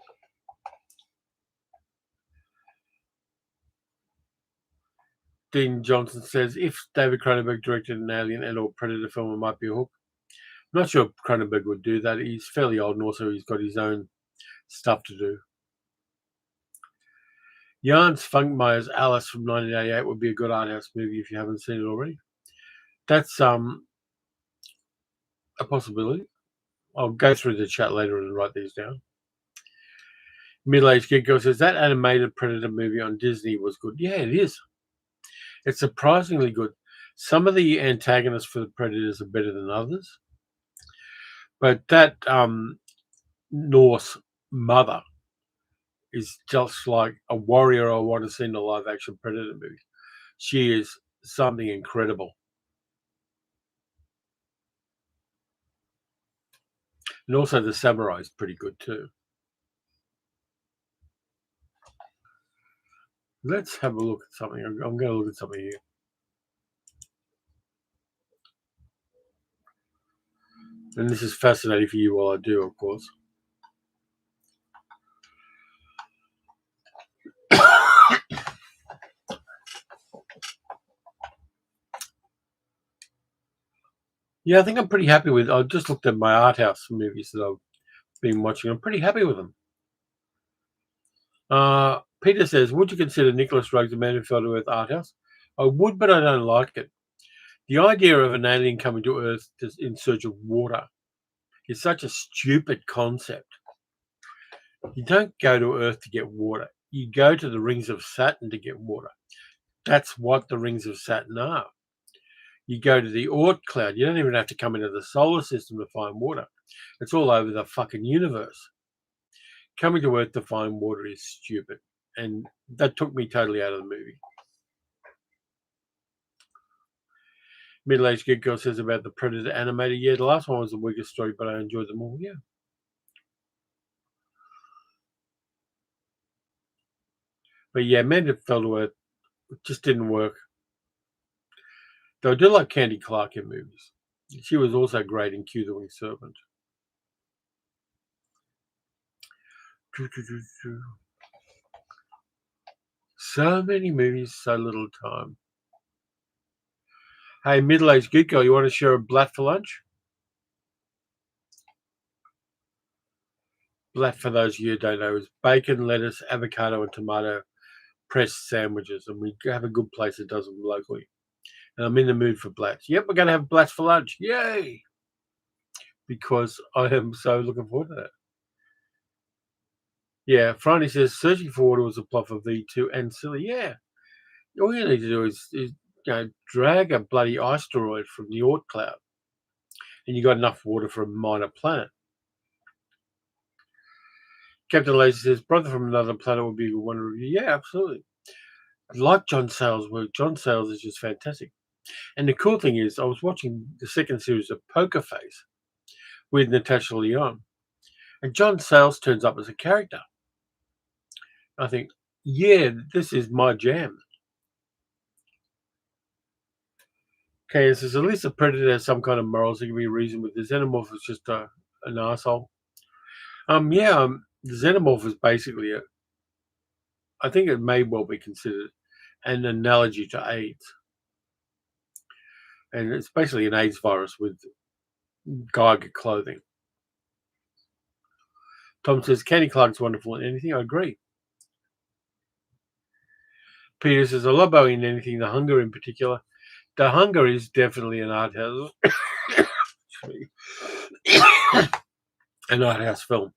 A: Dean Johnson says, if David Cronenberg directed an Alien and or Predator film, it might be a hook. I'm not sure Cronenberg would do that. He's fairly old and also he's got his own stuff to do. Jan Funkmeyer's Alice from 1988 would be a good art house movie if you haven't seen it already. That's a possibility. I'll go through the chat later and write these down. Middle-aged Geeko says, that animated Predator movie on Disney was good. Yeah, it is. It's surprisingly good. Some of the antagonists for the Predators are better than others. But that Norse mother is just like a warrior I want to see in a live-action Predator movie. She is something incredible. And also the samurai is pretty good too. Let's have a look at something. I'm going to look at something here. And this is fascinating for you while I do, of course. Yeah, I think I'm pretty happy with. I just looked at my art house movies that I've been watching. I'm pretty happy with them. Peter says, would you consider Nicholas Roeg's The Man Who Fell to Earth art house? I would, but I don't like it. The idea of an alien coming to Earth in search of water is such a stupid concept. You don't go to Earth to get water. You go to the rings of Saturn to get water. That's what the rings of Saturn are. You go to the Oort cloud. You don't even have to come into the solar system to find water. It's all over the fucking universe. Coming to Earth to find water is stupid. And that took me totally out of the movie. Middle-aged Good Girl says about the Predator animated. Yeah, the last one was the weakest story, but I enjoyed them all. Yeah. But yeah, Men That Fell to Earth just didn't work. Though I do like Candy Clark in movies. She was also great in Q the Winged Serpent. So many movies, so little time. Hey, middle-aged Good Girl, you want to share a blat for lunch? Blat, for those of you who don't know, is bacon, lettuce, avocado, and tomato pressed sandwiches. And we have a good place that does them locally. And I'm in the mood for blats. Yep, we're going to have blats for lunch. Yay! Because I am so looking forward to that. Yeah, Friday says, searching for water was a plot for V2 and silly. Yeah. All you need to do is drag a bloody asteroid from the Oort cloud. And you got enough water for a minor planet. Captain Lazy says, Brother from Another Planet would be a good one to review. Yeah, absolutely. I like John Sayles' work. John Sayles is just fantastic. And the cool thing is, I was watching the second series of Poker Face with Natasha Lyonne. And John Sayles turns up as a character. I think, yeah, this is my jam. Okay, it says, at least the Predator has some kind of morals. There can be a reason with the Xenomorph is just an asshole. The Xenomorph is basically I think it may well be considered an analogy to AIDS. And it's basically an AIDS virus with Geiger clothing. Tom says, Candy Clark's wonderful in anything. I agree. Peter says, I love Bowie in anything, The Hunger in particular. The Hunger is definitely an art house. an art house film.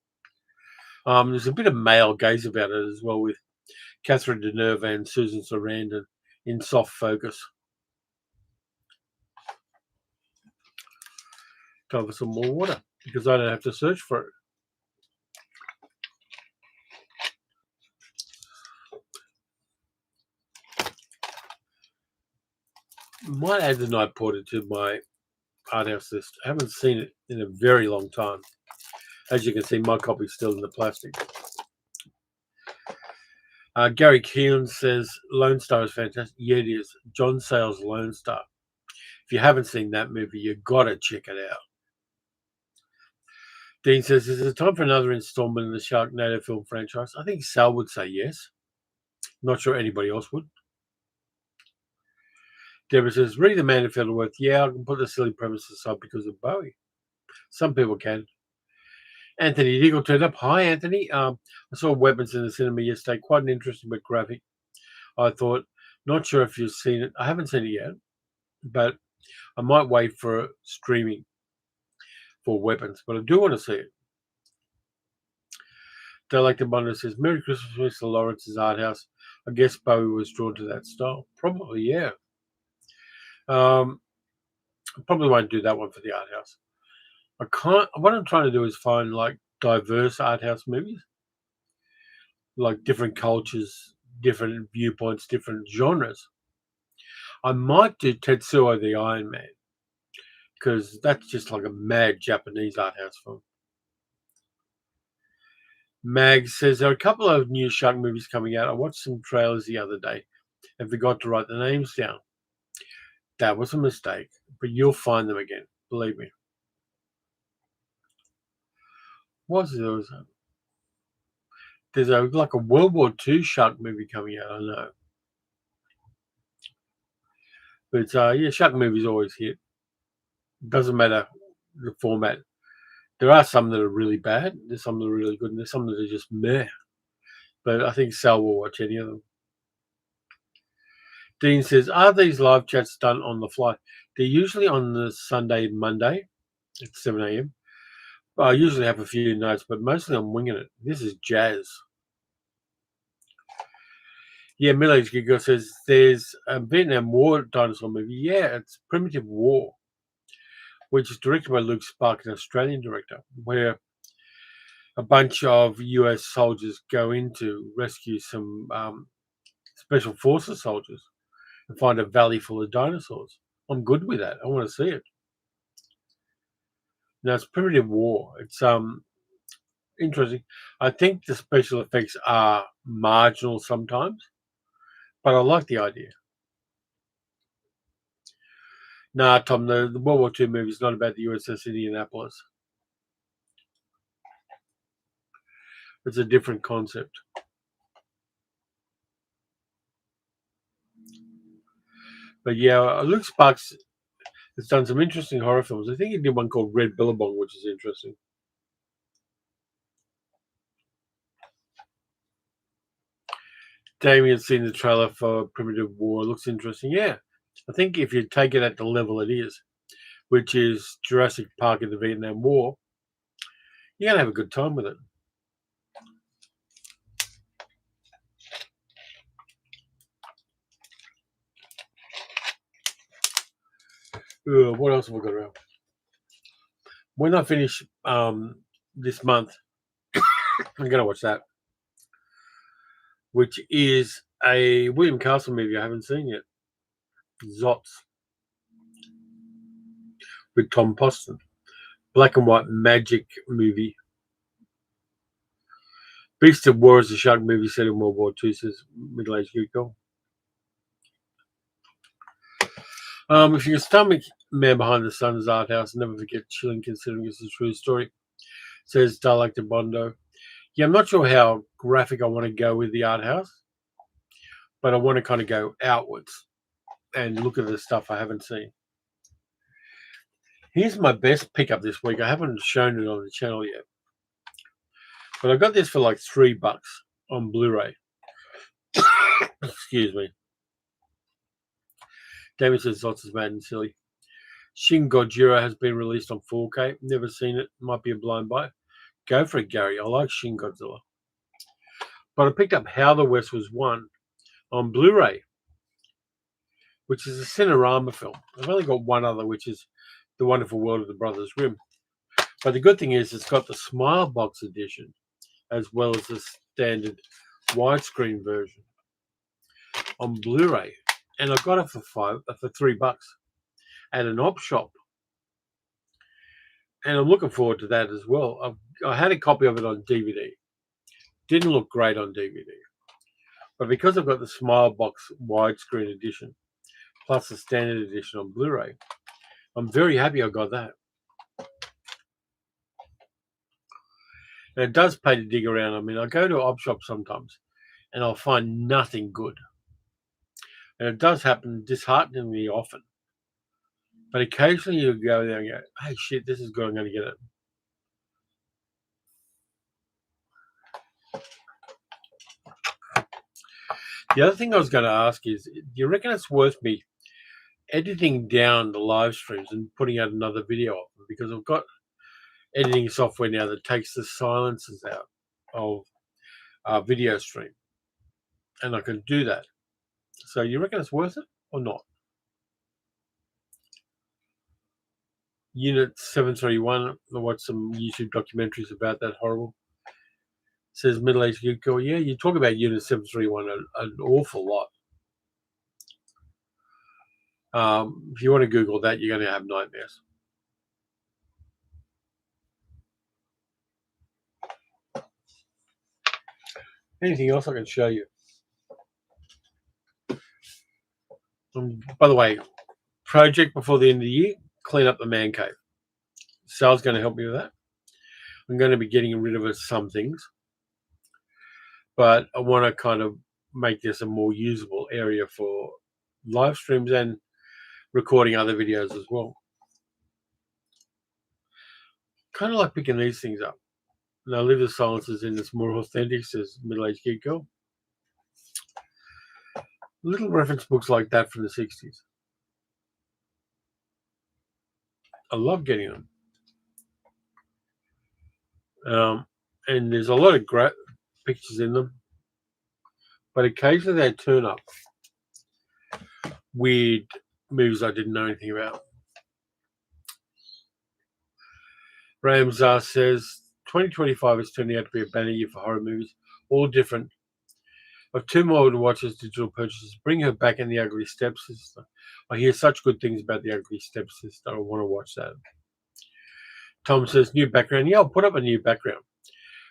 A: There's a bit of male gaze about it as well, with Catherine Deneuve and Susan Sarandon in soft focus. Time for some more water because I don't have to search for it. Might add the Night Porter to my art house list. I haven't seen it in a very long time. As you can see, my copy's still in the plastic. Gary Keelan says Lone Star is fantastic. Yeah, it is. John Sayles' Lone Star. If you haven't seen that movie, you've got to check it out. Dean says, is it time for another installment in the Sharknado film franchise? I think Sal would say yes. Not sure anybody else would. Deborah says, read The Man Who Fell to Earth. Yeah, I can put the silly premise aside because of Bowie. Some people can. Anthony Diggle turned up. Hi, Anthony. I saw Weapons in the cinema yesterday. Quite an interesting but graphic. I thought, not sure if you've seen it. I haven't seen it yet, but I might wait for streaming for Weapons. But I do want to see it. Delecta Bonder says, Merry Christmas, Mr. Lawrence's art house. I guess Bowie was drawn to that style. Probably, yeah. Probably won't do that one for the art house. What I'm trying to do is find like diverse art house movies, like different cultures, different viewpoints, different genres. I might do Tetsuo the Iron Man because that's just like a mad Japanese art house film. Mag says there are a couple of new shark movies coming out. I watched some trailers the other day and forgot to write the names down. That was a mistake, but you'll find them again. Believe me. There's like a World War II shark movie coming out, I know. But shark movies always hit. Doesn't matter the format. There are some that are really bad, there's some that are really good, and there's some that are just meh. But I think Sal will watch any of them. Dean says, are these live chats done on the fly? They're usually on the Sunday, Monday at 7 a.m. I usually have a few notes, but mostly I'm winging it. This is jazz. Yeah, Middle-aged Geek Girl says there's a Vietnam War dinosaur movie. Yeah, it's Primitive War, which is directed by Luke Spark, an Australian director, where a bunch of US soldiers go in to rescue some special forces soldiers and find a valley full of dinosaurs. I'm good with that. I want to see it. Now it's Primitive War. It's interesting. I think the special effects are marginal sometimes, but I like the idea. Nah, Tom, the World War II movie is not about the USS Indianapolis. It's a different concept. But yeah, Luke Sparks has done some interesting horror films. I think he did one called Red Billabong, which is interesting. Damien's seen the trailer for Primitive War. It looks interesting. Yeah, I think if you take it at the level it is, which is Jurassic Park in the Vietnam War, you're going to have a good time with it. What else have I got around? When I finish this month, I'm going to watch that, which is a William Castle movie I haven't seen yet. Zots with Tom Poston. Black and white magic movie. Beast of War is a shark movie set in World War II, says middle-aged geek girl. If you can stomach Man Behind the Sun's art house, never forget chilling considering it's a true story, says Dialectic Bondo. Yeah, I'm not sure how graphic I want to go with the art house, but I want to kind of go outwards and look at the stuff I haven't seen. Here's my best pickup this week. I haven't shown it on the channel yet, but I got this for like $3 on Blu-ray. Excuse me. David says lots is mad and silly. Shin Godzilla has been released on 4K. Never seen it. Might be a blind buy. Go for it, Gary. I like Shin Godzilla. But I picked up How the West Was Won on Blu-ray, which is a Cinerama film. I've only got one other, which is The Wonderful World of the Brothers Grimm. But the good thing is it's got the Smile Box edition as well as the standard widescreen version on Blu-ray. And I got it for $3 at an op shop. And I'm looking forward to that as well. I had a copy of it on DVD. Didn't look great on DVD. But because I've got the Smile Box widescreen edition, plus the standard edition on Blu-ray, I'm very happy I got that. And it does pay to dig around. I mean, I go to op shops sometimes, and I'll find nothing good. And it does happen dishearteningly often. But occasionally you go there and go, hey, shit, this is good. I'm going to get it. The other thing I was going to ask is, do you reckon it's worth me editing down the live streams and putting out another video of them? Because I've got editing software now that takes the silences out of our video stream. And I can do that. So you reckon it's worth it or not? Unit 731, I watched some YouTube documentaries about that. Horrible. Says middle-aged geek girl. Yeah, you talk about Unit 731 an awful lot. If you want to Google that, you're going to have nightmares. Anything else I can show you? By the way, project before the end of the year, clean up the man cave. Sal's going to help me with that. I'm going to be getting rid of some things, but I want to kind of make this a more usable area for live streams and recording other videos as well. Kind of like picking these things up. Now leave the silences in. It's more authentic, says middle-aged geek girl. Little reference books like that from the 60s. I love getting them. And there's a lot of great pictures in them, but occasionally they turn up weird movies I didn't know anything about. Ramzar says 2025 is turning out to be a banner year for horror movies, all different. I've two more to watch as digital purchases. Bring Her Back and The Ugly Stepsister. I hear such good things about The Ugly Stepsister. I want to watch that. Tom says new background. Yeah, I'll put up a new background.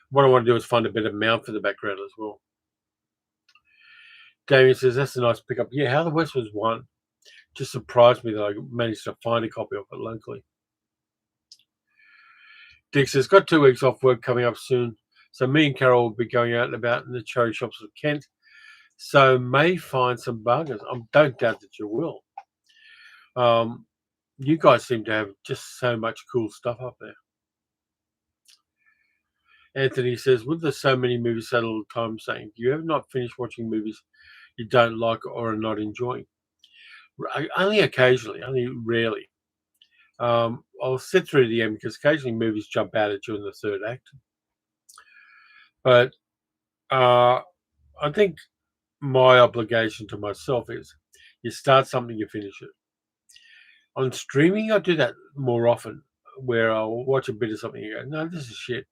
A: What I want to do is find a better mount for the background as well. Damien says that's a nice pickup. Yeah, How the West Was Won. Just surprised me that I managed to find a copy of it locally. Dick says, got 2 weeks off work coming up soon. So me and Carol will be going out and about in the charity shops of Kent. So may find some bargains. I don't doubt that you will. You guys seem to have just so much cool stuff up there. Anthony says, with the so many movies said all the time, saying, do you ever not finish watching movies you don't like or are not enjoying? Only occasionally, only rarely. I'll sit through the end because occasionally movies jump out at you in the third act. But I think my obligation to myself is you start something, you finish it. On streaming, I do that more often, where I'll watch a bit of something and go, no, this is shit.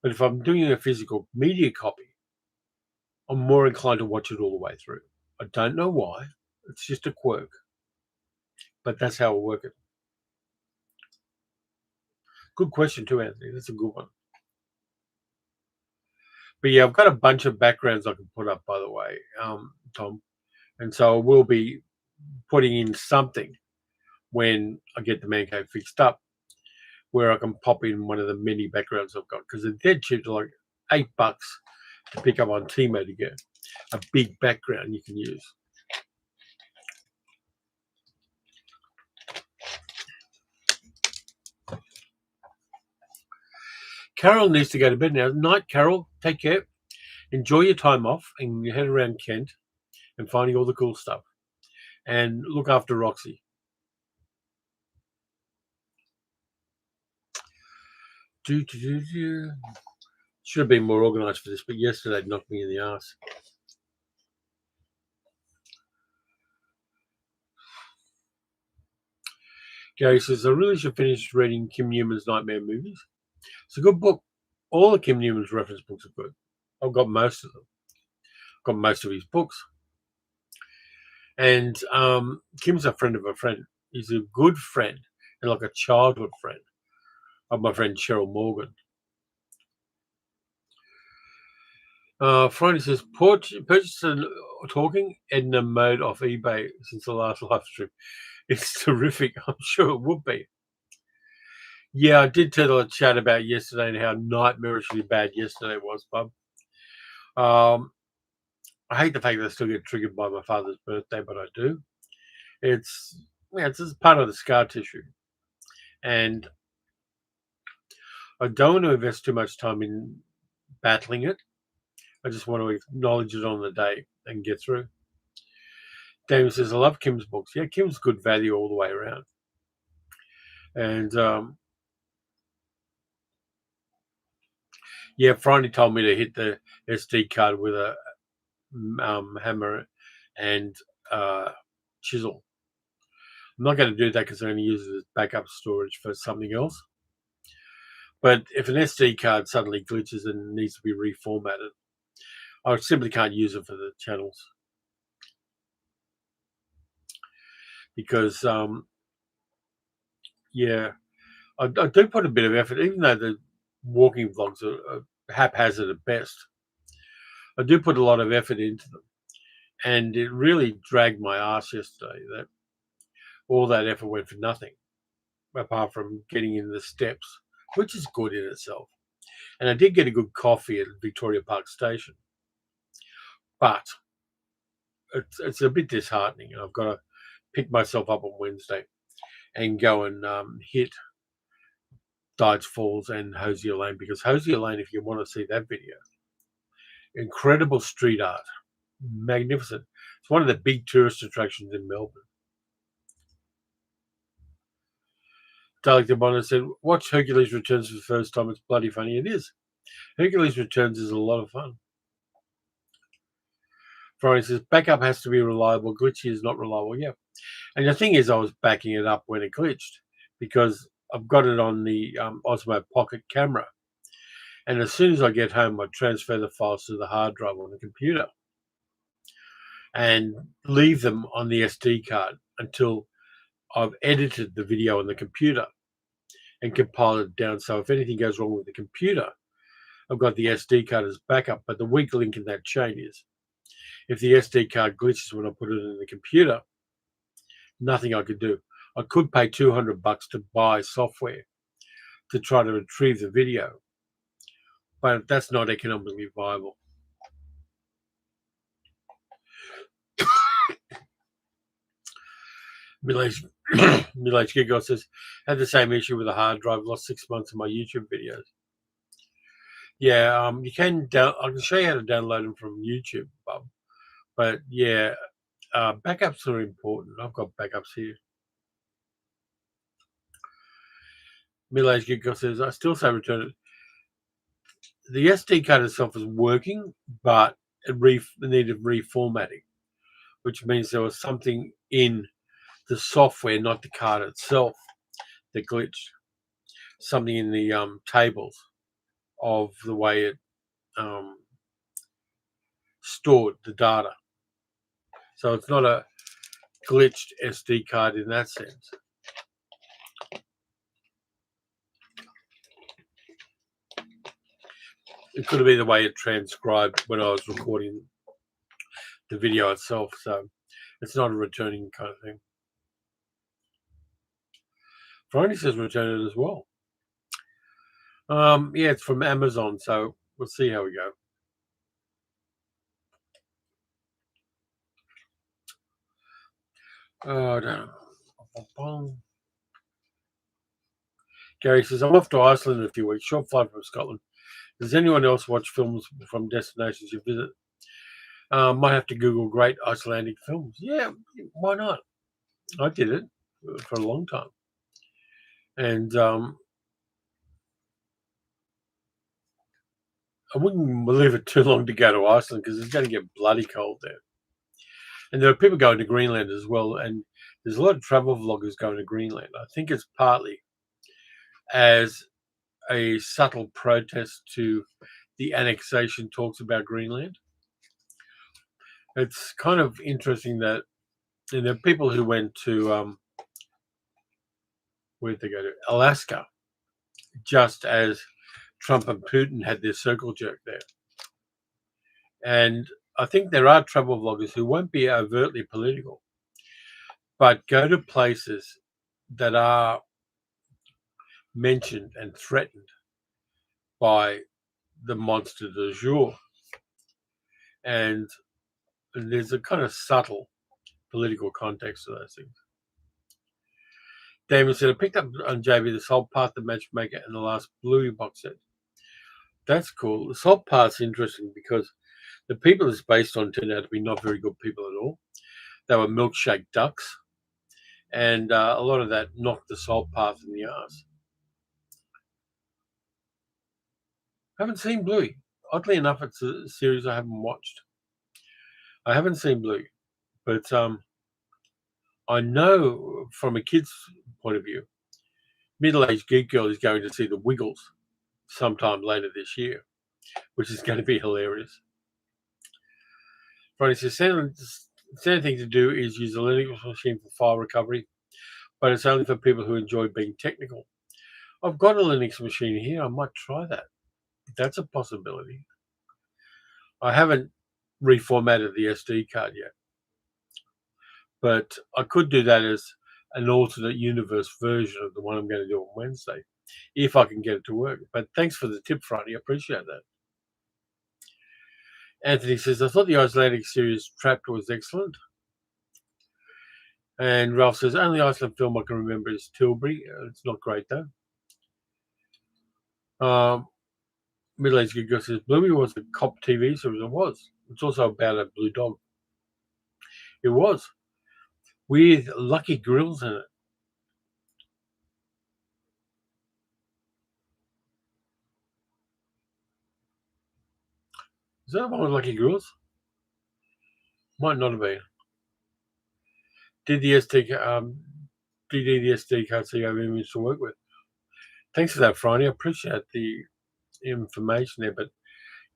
A: But if I'm doing a physical media copy, I'm more inclined to watch it all the way through. I don't know why. It's just a quirk. But that's how I work it. Good question too, Anthony. That's a good one. But yeah, I've got a bunch of backgrounds I can put up, by the way, Tom. And so I will be putting in something when I get the man cave fixed up, where I can pop in one of the many backgrounds I've got, because they're dead cheap, like $8 to pick up on Timo to get a big background you can use. Carol needs to go to bed now. Night, Carol. Take care. Enjoy your time off and you head around Kent and finding all the cool stuff. And look after Roxy. Should have been more organised for this, but yesterday it knocked me in the arse. Gary says, I really should finish reading Kim Newman's Nightmare Movies. It's a good book. All of Kim Newman's reference books are good. I've got most of them. I've got most of his books. And Kim's a friend of a friend. He's a good friend and like a childhood friend of my friend Cheryl Morgan. Friday says, purchase and talking Edna mode off eBay since the last live stream. It's terrific. I'm sure it would be. Yeah, I did tell a chat about yesterday and how nightmarishly bad yesterday was, bub. I hate the fact that I still get triggered by my father's birthday, but I do. It's just part of the scar tissue. And I don't want to invest too much time in battling it. I just want to acknowledge it on the day and get through. Damien says, I love Kim's books. Yeah, Kim's good value all the way around. And yeah, Friday told me to hit the SD card with a hammer and chisel. I'm not going to do that because I'm going to use it as backup storage for something else. But if an SD card suddenly glitches and needs to be reformatted, I simply can't use it for the channels. Because, yeah, I do put a bit of effort, even though the walking vlogs are haphazard at best. I do put a lot of effort into them. And it really dragged my ass yesterday that all that effort went for nothing, apart from getting in the steps, which is good in itself. And I did get a good coffee at Victoria Park Station. But it's a bit disheartening. I've got to pick myself up on Wednesday and go and hit Dides Falls and Hosier Lane, because Hosier Lane, if you want to see that video, incredible street art, magnificent. It's one of the big tourist attractions in Melbourne. Dalek the Bonner said, watch Hercules Returns for the first time. It's bloody funny. It is. Hercules Returns is a lot of fun. Friday says, backup has to be reliable. Glitchy is not reliable. Yeah. And the thing is, I was backing it up when it glitched because I've got it on the Osmo Pocket camera. And as soon as I get home, I transfer the files to the hard drive on the computer and leave them on the SD card until I've edited the video on the computer and compiled it down. So if anything goes wrong with the computer, I've got the SD card as backup. But the weak link in that chain is if the SD card glitches when I put it in the computer, nothing I could do. I could pay $200 to buy software to try to retrieve the video, but that's not economically viable. Middle-aged Giggle says, had the same issue with a hard drive, lost 6 months of my YouTube videos. Yeah, you can I can show you how to download them from YouTube, Bob. But yeah, backups are important. I've got backups here. Middle-aged Giggle says, I still say return it. The SD card itself is working, but it needed reformatting, which means there was something in the software, not the card itself, that glitched. Something in the tables of the way it stored the data. So it's not a glitched SD card in that sense. It could have been the way it transcribed when I was recording the video itself. So it's not a returning kind of thing. Friday says return it as well. Yeah, it's from Amazon, so we'll see how we go. I don't know. Gary says, I'm off to Iceland in a few weeks, short flight from Scotland. Does anyone else watch films from destinations you visit? Might have to Google great Icelandic films. Yeah, why not? I did it for a long time. And I wouldn't leave it too long to go to Iceland because it's going to get bloody cold there. And there are people going to Greenland as well. And there's a lot of travel vloggers going to Greenland. I think it's partly as a subtle protest to the annexation talks about Greenland. It's kind of interesting that there are people who went to where'd they go to? Alaska, just as Trump and Putin had their circle jerk there. And I think there are travel vloggers who won't be overtly political, but go to places that are mentioned and threatened by the monster du jour. And there's a kind of subtle political context to those things. Damon said, I picked up on JB the Salt Path, the Matchmaker, and the last Bluey box set. That's cool. The Salt Path's interesting because the people it's based on turned out to be not very good people at all. They were milkshake ducks. And a lot of that knocked the Salt Path in the arse. I haven't seen Bluey. Oddly enough, it's a series I haven't watched. I haven't seen Bluey. But I know from a kid's point of view, middle-aged geek girl is going to see the Wiggles sometime later this year, which is going to be hilarious. Friday says, the thing to do is use a Linux machine for file recovery, but it's only for people who enjoy being technical. I've got a Linux machine here. I might try that. That's a possibility. I haven't reformatted the SD card yet, but I could do that as an alternate universe version of the one I'm going to do on Wednesday, if I can get it to work. But thanks for the tip, Friday. I appreciate that. Anthony says, I thought the Icelandic series Trapped was excellent. And Ralph says, only Iceland film I can remember is Tilbury. It's not great, though. Middle-aged Good Girl says, Bluey was a cop TV series. It was. It's also about a blue dog. It was. With Lucky Grills in it. Is that the one with Lucky Girls? Might not have been. Did the SD card so you have image to work with? Thanks for that, Friday. I appreciate the information there. But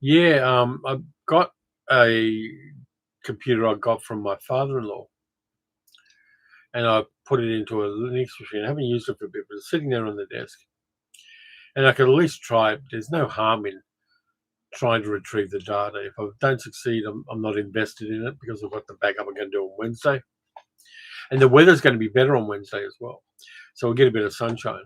A: yeah, I've got a computer I got from my father-in-law, and I put it into a Linux machine. I haven't used it for a bit, but it's sitting there on the desk, and I could at least try it. There's no harm in trying to retrieve the data. If I don't succeed, I'm not invested in it because of what the backup I'm going to do on Wednesday, and the weather's going to be better on Wednesday as well, so we'll get a bit of sunshine.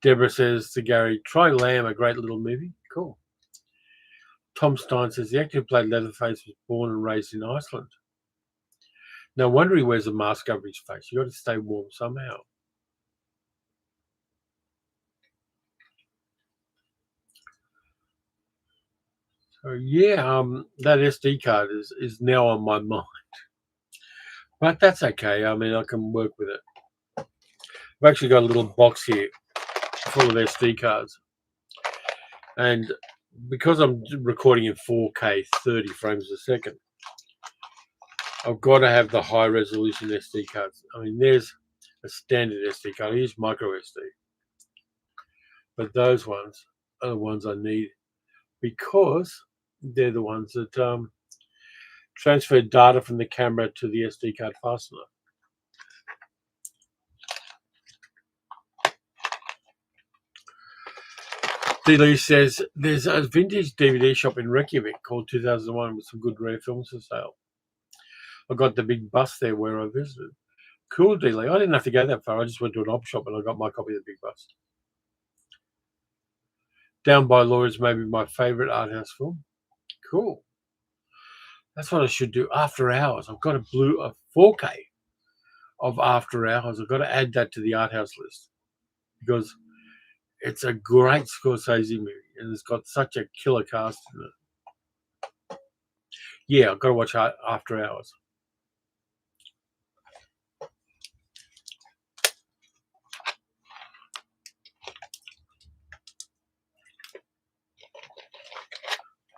A: Deborah says to Gary, try Lamb, a great little movie. Cool. Tom Stein says the actor who played Leatherface was born and raised in Iceland. No wonder he wears a mask over his face. You got to stay warm somehow. So yeah, that SD card is now on my mind, but that's okay. I mean, I can work with it. I've actually got a little box here full of SD cards, and because I'm recording in 4K 30 frames a second, I've got to have the high resolution SD cards. I mean, there's a standard SD card. I use micro SD, but those ones are the ones I need because they're the ones that transfer data from the camera to the SD card fastener. D. says there's a vintage DVD shop in Reykjavik called 2001 with some good rare films for sale. I got the big bus there where I visited. Cool, D. I didn't have to go that far. I just went to an op shop and I got my copy of the big bus. Down by Law is maybe my favorite art house film. Cool. That's what I should do. After Hours. I've got a 4K of After Hours. I've got to add that to the art house list because it's a great Scorsese movie and it's got such a killer cast in it. Yeah, I've got to watch After Hours.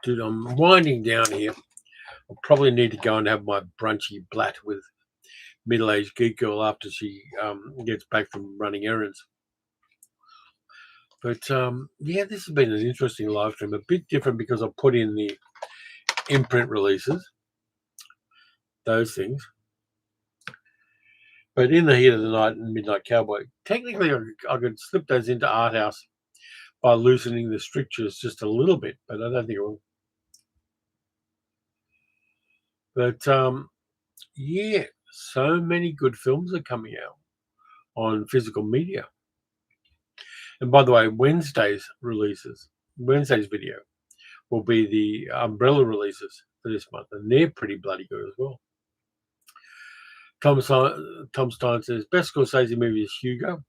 A: Dude, I'm winding down here. I'll probably need to go and have my brunchy blat with middle-aged geek girl after she gets back from running errands. But yeah, this has been an interesting live stream. A bit different because I put in the Imprint releases, those things. But in the heat of the night and Midnight Cowboy, technically I could slip those into Art House by loosening the strictures just a little bit, but I don't think it will. But yeah, so many good films are coming out on physical media. And by the way, Wednesday's video will be the Umbrella releases for this month, and they're pretty bloody good as well. Tom Stein says, best Scorsese movie is Hugo.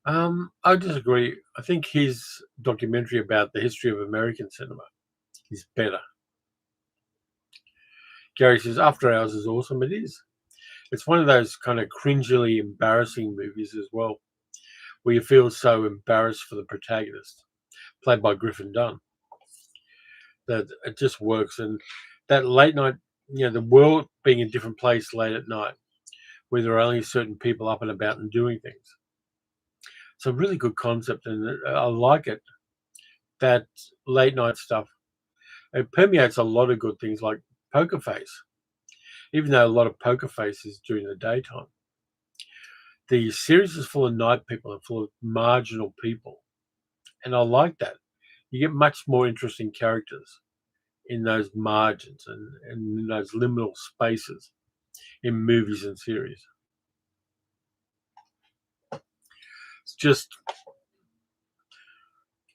A: I disagree. I think his documentary about the history of American cinema is better. Gary says, After Hours is awesome. It is. It's one of those kind of cringily embarrassing movies as well, where you feel so embarrassed for the protagonist, played by Griffin Dunn, that it just works. And that late night, the world being a different place late at night, where there are only certain people up and about and doing things. It's a really good concept, and I like it. That late night stuff, it permeates a lot of good things like Poker Face, even though a lot of Poker Face is during the daytime. The series is full of night people and full of marginal people, and I like that. You get much more interesting characters in those margins and in those liminal spaces in movies and series. It's just,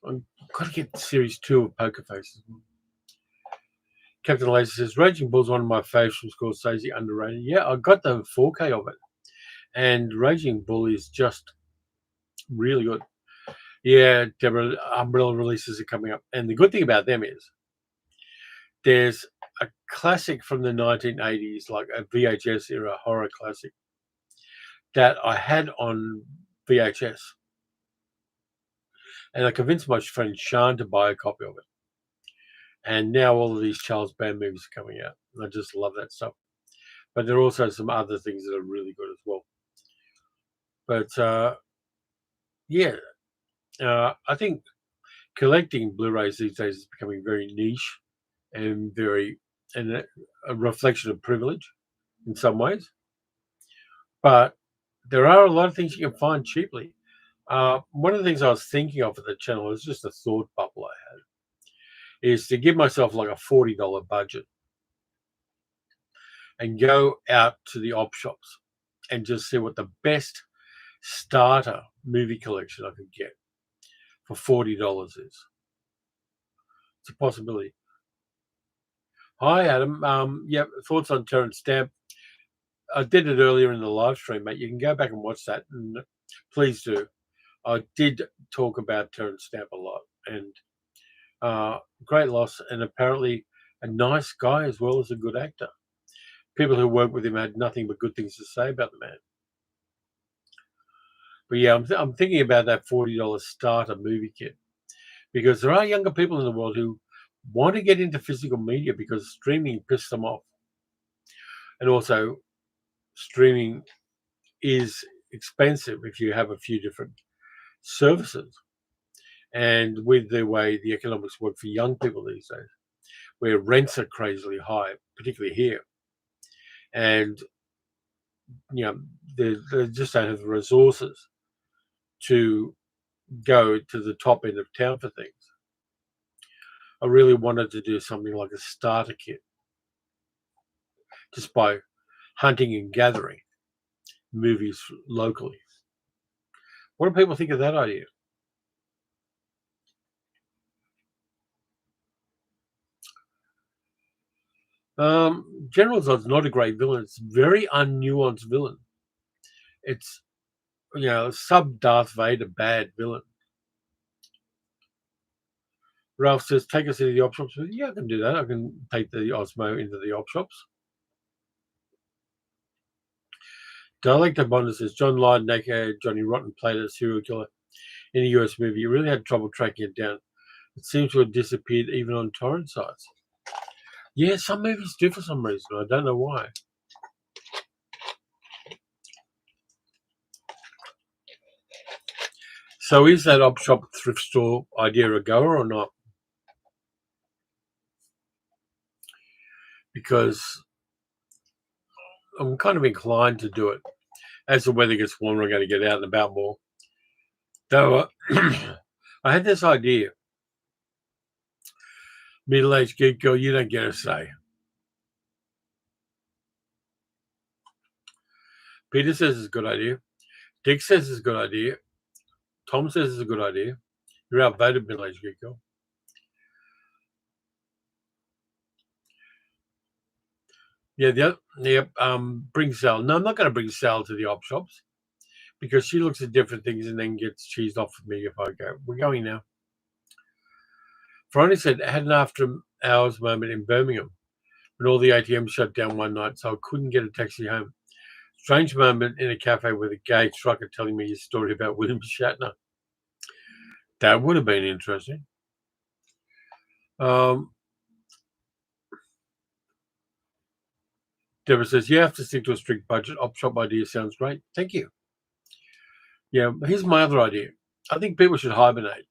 A: I've got to get series 2 of Poker Face. Captain Laser says, Raging Bull's one of my favorites from Scorsese, underrated. Yeah, I got the 4K of it. And Raging Bull is just really good. Yeah, Deborah, Umbrella releases are coming up. And the good thing about them is there's a classic from the 1980s, like a VHS era horror classic, that I had on VHS. And I convinced my friend Sean to buy a copy of it. And now all of these Charles Band movies are coming out. And I just love that stuff. But there are also some other things that are really good as well. But yeah, I think collecting Blu-rays these days is becoming very niche and a reflection of privilege in some ways. But there are a lot of things you can find cheaply. One of the things I was thinking of for the channel is just a thought bubble I had, is to give myself like a $40 budget and go out to the op shops and just see what the best starter movie collection I could get for $40 is. It's a possibility. Hi, Adam. Yeah, thoughts on Terrence Stamp? I did it earlier in the live stream, mate. You can go back and watch that, and please do. I did talk about Terrence Stamp a lot, and great loss, and apparently a nice guy as well as a good actor. People who worked with him had nothing but good things to say about the man. But yeah, I'm thinking about that $40 starter movie kit, because there are younger people in the world who want to get into physical media because streaming pissed them off. And also, streaming is expensive if you have a few different services. And with the way the economics work for young people these days, where rents are crazily high, particularly here, and they just don't have the resources to go to the top end of town for things. I really wanted to do something like a starter kit, just by hunting and gathering movies locally. What do people think of that idea? General Zod's not a great villain. It's a very unnuanced villain. It's, sub Darth Vader bad villain. Ralph says, take us into the op shops. Yeah, I can do that. I can take the Osmo into the op shops. Dialecto Bonder says, John Lydon, aka Johnny Rotten, played a serial killer in a US movie. You really had trouble tracking it down. It seems to have disappeared even on torrent sites. Yeah, some movies do for some reason. I don't know why. So is that op shop thrift store idea a goer or not? Because I'm kind of inclined to do it. As the weather gets warmer, I'm going to get out and about more. Though I had this idea. Middle-aged geek girl, you don't get a say. Peter says it's a good idea. Dick says it's a good idea. Tom says it's a good idea. You're outvoted, middle-aged geek girl. Yeah, bring Sal. No, I'm not going to bring Sal to the op shops because she looks at different things and then gets cheesed off with me if I go. We're going now. Veronica said, I had an after hours moment in Birmingham when all the ATMs shut down one night, so I couldn't get a taxi home. Strange moment in a cafe with a gay trucker telling me his story about William Shatner. That would have been interesting. Deborah says, you have to stick to a strict budget. Op shop idea sounds great. Thank you. Yeah, here's my other idea. I think people should hibernate.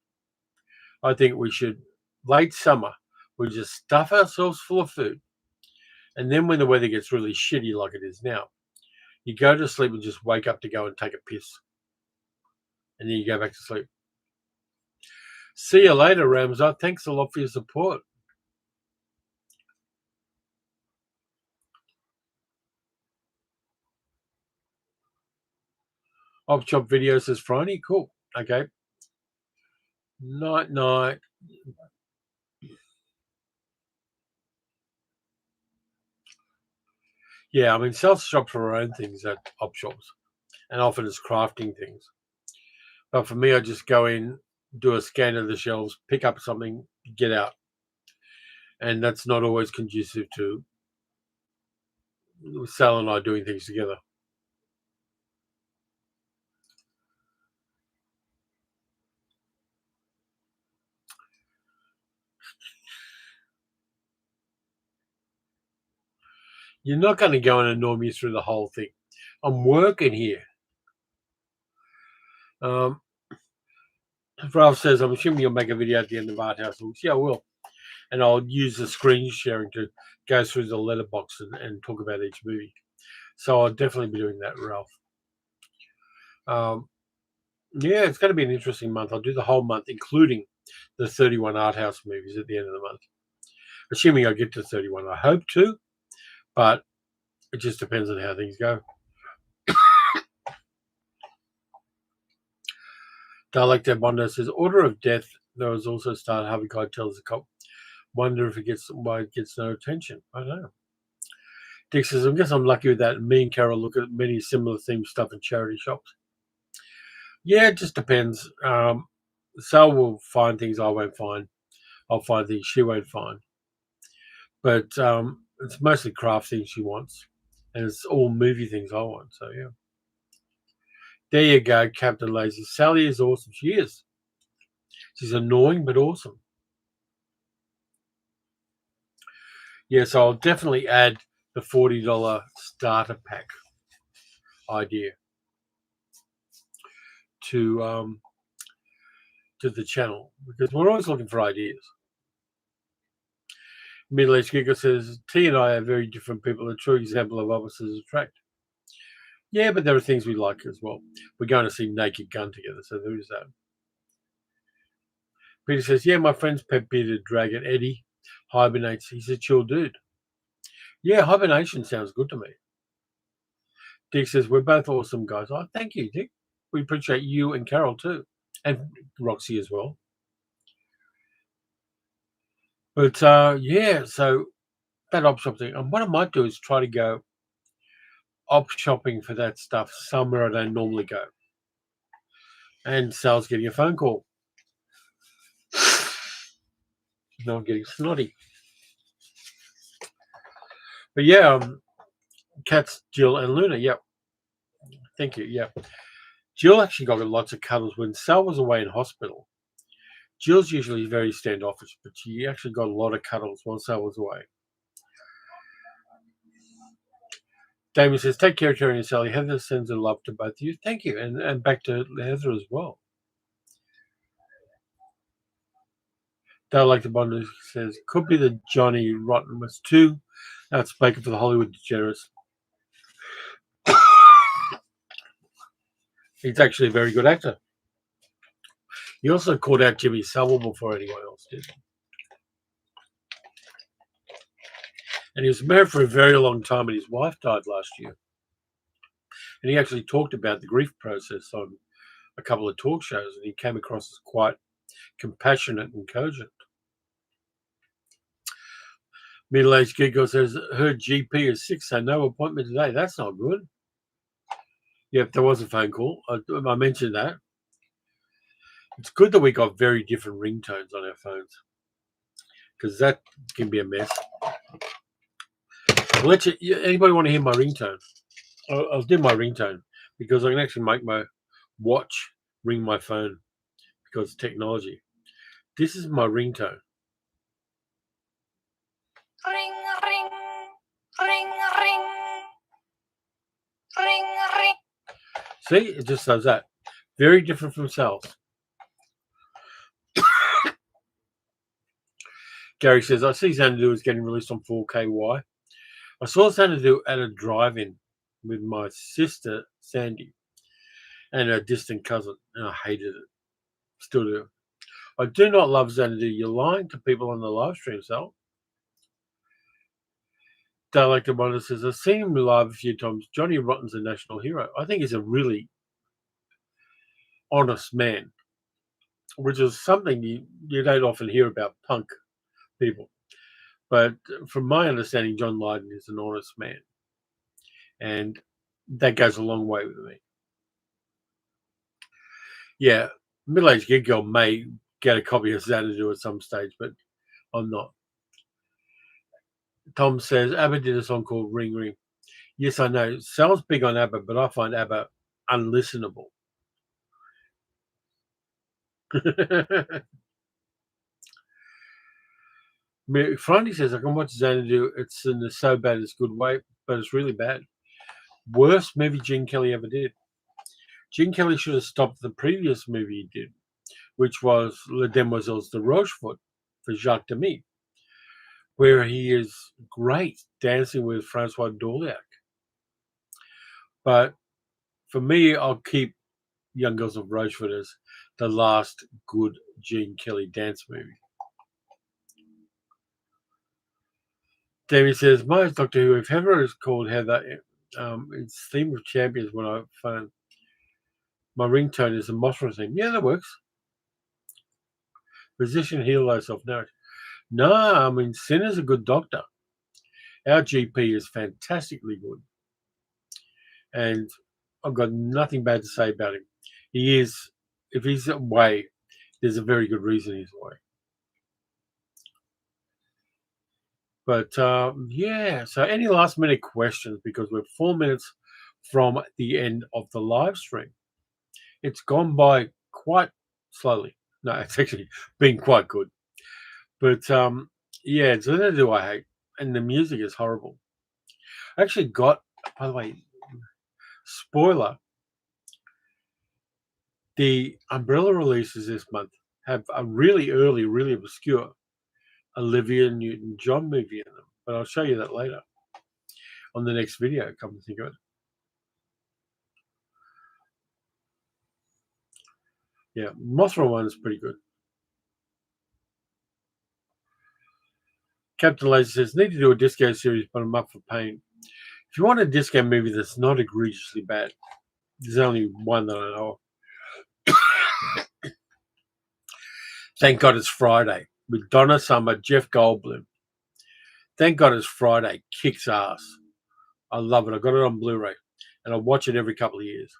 A: I think we should, late summer, we just stuff ourselves full of food. And then when the weather gets really shitty like it is now, you go to sleep and just wake up to go and take a piss. And then you go back to sleep. See you later, Ramsar. Thanks a lot for your support. Op shop video says Friday. Cool. Okay. Night. Yeah, I mean, Self shop for her own things at op shops, and often it's crafting things. But for me, I just go in, do a scan of the shelves, pick up something, get out. And that's not always conducive to Sal and I doing things together. You're not going to go and annoy me through the whole thing. I'm working here. Ralph says, I'm assuming you'll make a video at the end of Art House Looks. Yeah, I will. And I'll use the screen sharing to go through the letterbox and talk about each movie. So I'll definitely be doing that, Ralph. Yeah, it's going to be an interesting month. I'll do the whole month, including the 31 art house movies at the end of the month. Assuming I get to 31. I hope to, but it just depends on how things go. Dialector Bondo says, Order of Death. There was also started Harvey Keitel tells the cop. Wonder if why it gets no attention. I don't know. Dick says, I guess I'm lucky with that. Me and Carol look at many similar themed stuff in charity shops. Yeah, it just depends. Sal will find things I won't find. I'll find things she won't find. But it's mostly craft things she wants. And it's all movie things I want. So, yeah. There you go, Captain Lazy. Sally is awesome. She is. She's annoying, but awesome. Yes, I'll definitely add the $40 starter pack idea to the channel because we're always looking for ideas. Middle-aged Giga says, T and I are very different people. A true example of opposites attract. Yeah, but there are things we like as well. We're going to see Naked Gun together, so there is that. Peter says, yeah, my friend's pet bearded dragon, Eddie, hibernates. He's a chill dude. Yeah, hibernation sounds good to me. Dick says, we're both awesome guys. Oh, thank you, Dick. We appreciate you and Carol too. And Roxy as well. But yeah, so that op shop thing. And what I might do is try to go op shopping for that stuff somewhere I don't normally go. And Sal's getting a phone call. No, I'm getting snotty. But yeah, Cats, Jill, and Luna. Yep. Thank you. Yeah. Jill actually got lots of cuddles when Sal was away in hospital. Jill's usually very standoffish, but she actually got a lot of cuddles while Sal was away. Damien says, take care of Terry and Sally. Heather sends her love to both of you. Thank you. And back to Heather as well. Dale like the Bond says, could be the Johnny Rotten was too outspoken for the Hollywood degenerates. He's actually a very good actor. He also called out Jimmy Savile before anyone else did. And he was married for a very long time, and his wife died last year. And he actually talked about the grief process on a couple of talk shows, and he came across as quite compassionate and cogent. Middle-aged Giggle says, her GP is sick, so no appointment today. That's not good. Yep, there was a phone call. I mentioned that. It's good that we got very different ringtones on our phones because that can be a mess. I'll let you, anybody want to hear my ringtone? I'll do my ringtone because I can actually make my watch ring my phone because of technology. This is my ringtone. Ring, ring, ring, ring, ring, ring. See, it just does that. Very different from Sal's. Gary says, I see Xanadu is getting released on 4KY. I saw Xanadu at a drive-in with my sister, Sandy, and her distant cousin, and I hated it. Still do. I do not love Xanadu. You're lying to people on the live stream, Sal. Dialector Monitor says, I've seen him live a few times. Johnny Rotten's a national hero. I think he's a really honest man, which is something you don't often hear about punk people. But from my understanding, John Lydon is an honest man. And that goes a long way with me. Yeah, middle-aged gig girl may get a copy of Xanadu at some stage, but I'm not. Tom says, ABBA did a song called Ring Ring. Yes, I know. Sal's big on ABBA, but I find ABBA unlistenable. Frandy says, I can watch Xanadu. It's in the so bad it's good way. but it's really bad. Worst movie Gene Kelly ever did. Gene Kelly should have stopped the previous movie he did, which was Les Demoiselles de Rochefort for Jacques Demy, where he is great dancing with Francois Dorleac. But for me, I'll keep Young Girls of Rochefort as the last good Gene Kelly dance movie. David says, my Doctor Who, if ever is called Heather, it's theme of champions when I find my ringtone is a Mothra theme. Yeah, that works. Physician heal thyself. No, I mean, Sinner's a good doctor. Our GP is fantastically good. And I've got nothing bad to say about him. He is, if he's away, there's a very good reason he's away. But yeah, so any last minute questions, because we're 4 minutes from the end of the live stream. It's gone by quite slowly. No, it's actually been quite good. But yeah, Xanadu I hate, and the music is horrible. I actually got, by the way, spoiler, the Umbrella releases this month have a really early, really obscure Olivia Newton-John movie in them. But I'll show you that later on the next video, come to think of it. Yeah, Mothra one is pretty good. Captain Laser says, need to do a disco series, but I'm up for pain. If you want a disco movie that's not egregiously bad, there's only one that I know of. Thank God It's Friday with Donna Summer, Jeff Goldblum. Thank God It's Friday kicks ass. I love it. I got it on Blu-ray, and I watch it every couple of years.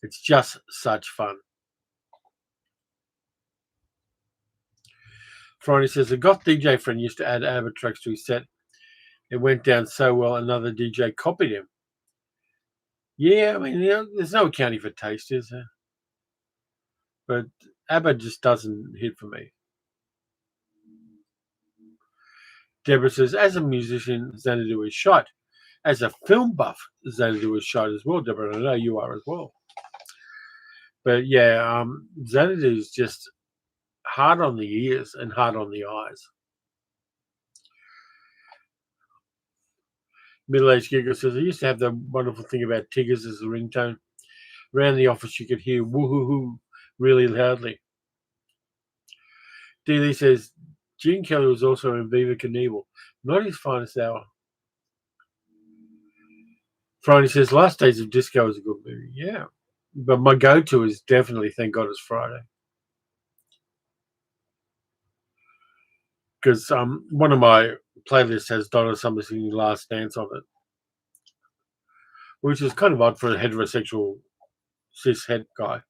A: It's just such fun. Friday says, a goth DJ friend used to add ABBA tracks to his set. It went down so well, another DJ copied him. Yeah, I mean, there's no accounting for taste, is there? But ABBA just doesn't hit for me. Deborah says, as a musician, Xanadu is shot. As a film buff, Xanadu is shot as well, Deborah. I know you are as well. But yeah, Xanadu is just hard on the ears and hard on the eyes. Middle-aged Giggle says, I used to have the wonderful thing about Tiggers as a ringtone. Around the office, you could hear woo-hoo-hoo really loudly. Dealey says, Gene Kelly was also in Viva Knievel. Not his finest hour. Friday says, Last Days of Disco is a good movie. Yeah. But my go-to is definitely Thank God It's Friday. Because one of my playlists has Donna Summer singing Last Dance on it, which is kind of odd for a heterosexual cis-het guy.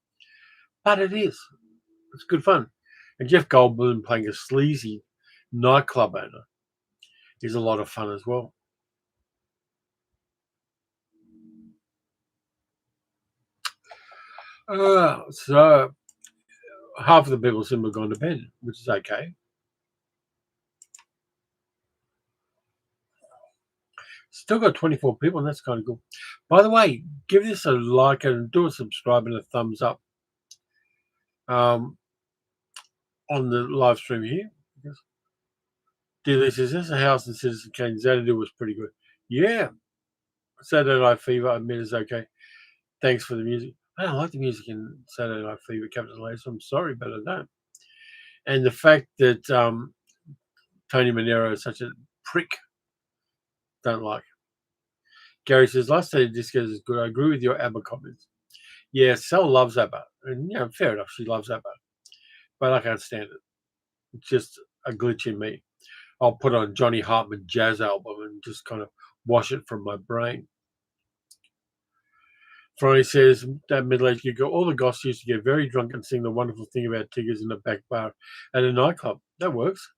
A: But it is. It's good fun. And Jeff Goldblum playing a sleazy nightclub owner is a lot of fun as well. So half of the people seem to have gone to bed, which is okay. Still got 24 people, and that's kind of cool. By the way, give this a like and do a subscribe and a thumbs up on the live stream here. Dilly says, that's a house in Citizen Kane. Xanadu was pretty good. Yeah. Saturday Night Fever, I admit, is okay. Thanks for the music. I don't like the music in Saturday Night Fever, Captain Laser. I'm sorry, but I don't. And the fact that Tony Manero is such a prick, don't like. Gary says, Last Day of Disco is good. I agree with your ABBA comments. Yeah, Sal loves ABBA. And, fair enough, she loves ABBA. But I can't stand it. It's just a glitch in me. I'll put on Johnny Hartman jazz album and just kind of wash it from my brain. Friday says, that middle-aged giggle, all the goths used to get very drunk and sing the wonderful thing about Tiggers in the back bar at a nightclub. That works.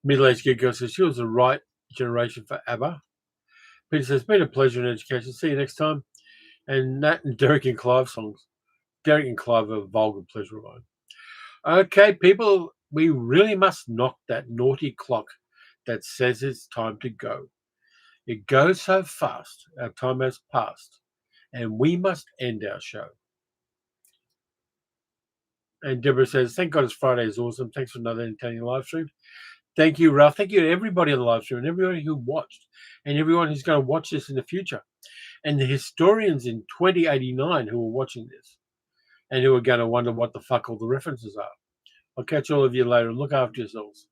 A: Middle-aged giggle says, she was the right generation for ABBA. Peter says, been a pleasure in education. See you next time. And Nat and Derek and Clive songs. Derek and Clive are a vulgar pleasure of mine. Okay, people, we really must knock that naughty clock that says it's time to go. It goes so fast. Our time has passed, and we must end our show. And Deborah says, thank God it's Friday is awesome. Thanks for another entertaining live stream. Thank you, Ralph. Thank you to everybody on the live stream and everybody who watched and everyone who's going to watch this in the future. And the historians in 2089 who are watching this and who are going to wonder what the fuck all the references are. I'll catch all of you later and look after yourselves.